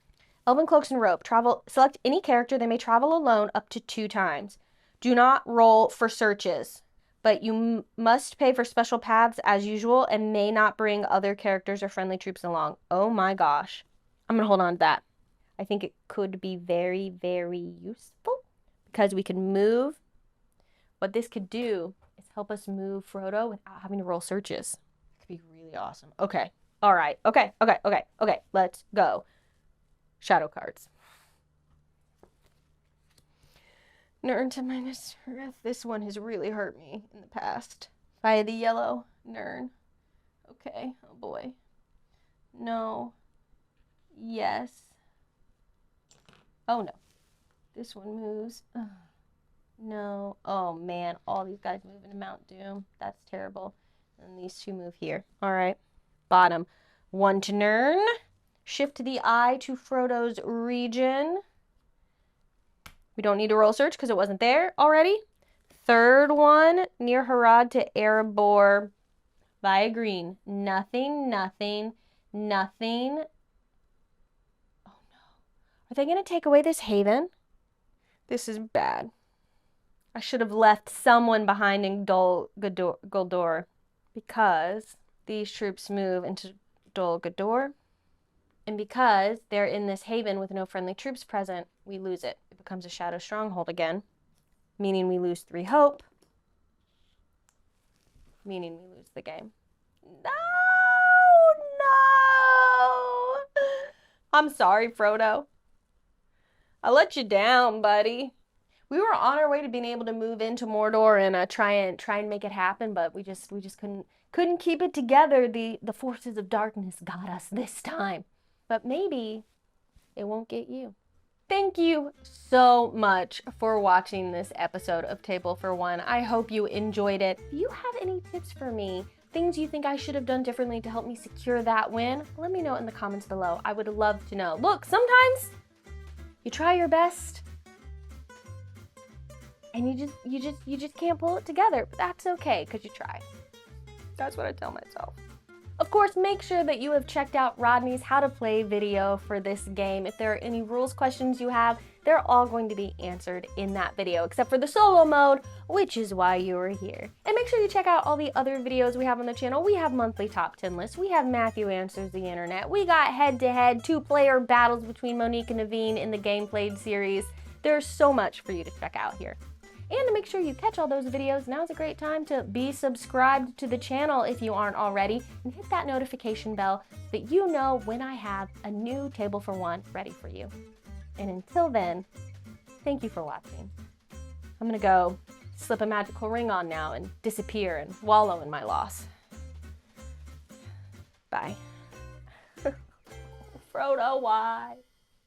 Elven Cloaks and Rope. Select any character. They may travel alone up to 2 times. Do not roll for searches, but you must pay for special paths as usual and may not bring other characters or friendly troops along. Oh my gosh. I'm going to hold on to that. I think it could be very, very useful because we can move. What this could do is help us move Frodo without having to roll searches. It could be really awesome. Okay. All right. Okay. Let's go. Shadow cards. Nern to Minas Tirith. This one has really hurt me in the past. By the yellow Nern. Okay. Oh boy. No. Yes. Oh no. This one moves. Ugh. No. Oh man. All these guys move into Mount Doom. That's terrible. And these 2 move here. All right. Bottom. 1 to Nern. Shift the eye to Frodo's region. We don't need to roll search because it wasn't there already. 3rd one near Harad to Erebor via green. Nothing. Are they going to take away this haven? This is bad. I should have left someone behind in Dol Guldur because these troops move into Dol Guldur. And because they're in this haven with no friendly troops present, we lose it. It becomes a shadow stronghold again, meaning we lose 3 hope, meaning we lose the game. No! I'm sorry, Frodo. I let you down, buddy. We were on our way to being able to move into Mordor and try and make it happen, but we just couldn't keep it together. The forces of darkness got us this time. But maybe it won't get you. Thank you so much for watching this episode of Table for One. I hope you enjoyed it. If you have any tips for me, things you think I should have done differently to help me secure that win, let me know in the comments below. I would love to know. Look, sometimes You try your best, and you just can't pull it together, but that's okay, because you try. That's what I tell myself. Of course, make sure that you have checked out Rodney's how to play video for this game. If there are any rules questions you have, they're all going to be answered in that video, except for the solo mode, which is why you are here. And make sure you check out all the other videos we have on the channel. We have monthly top 10 lists. We have Matthew Answers the Internet. We got head-to-head 2-player battles between Monique and Naveen in the Game Played series. There's so much for you to check out here. And to make sure you catch all those videos, now's a great time to be subscribed to the channel if you aren't already, and hit that notification bell so that you know when I have a new Table for One ready for you. And until then, thank you for watching. I'm gonna go slip a magical ring on now and disappear and wallow in my loss. Bye. Frodo, why?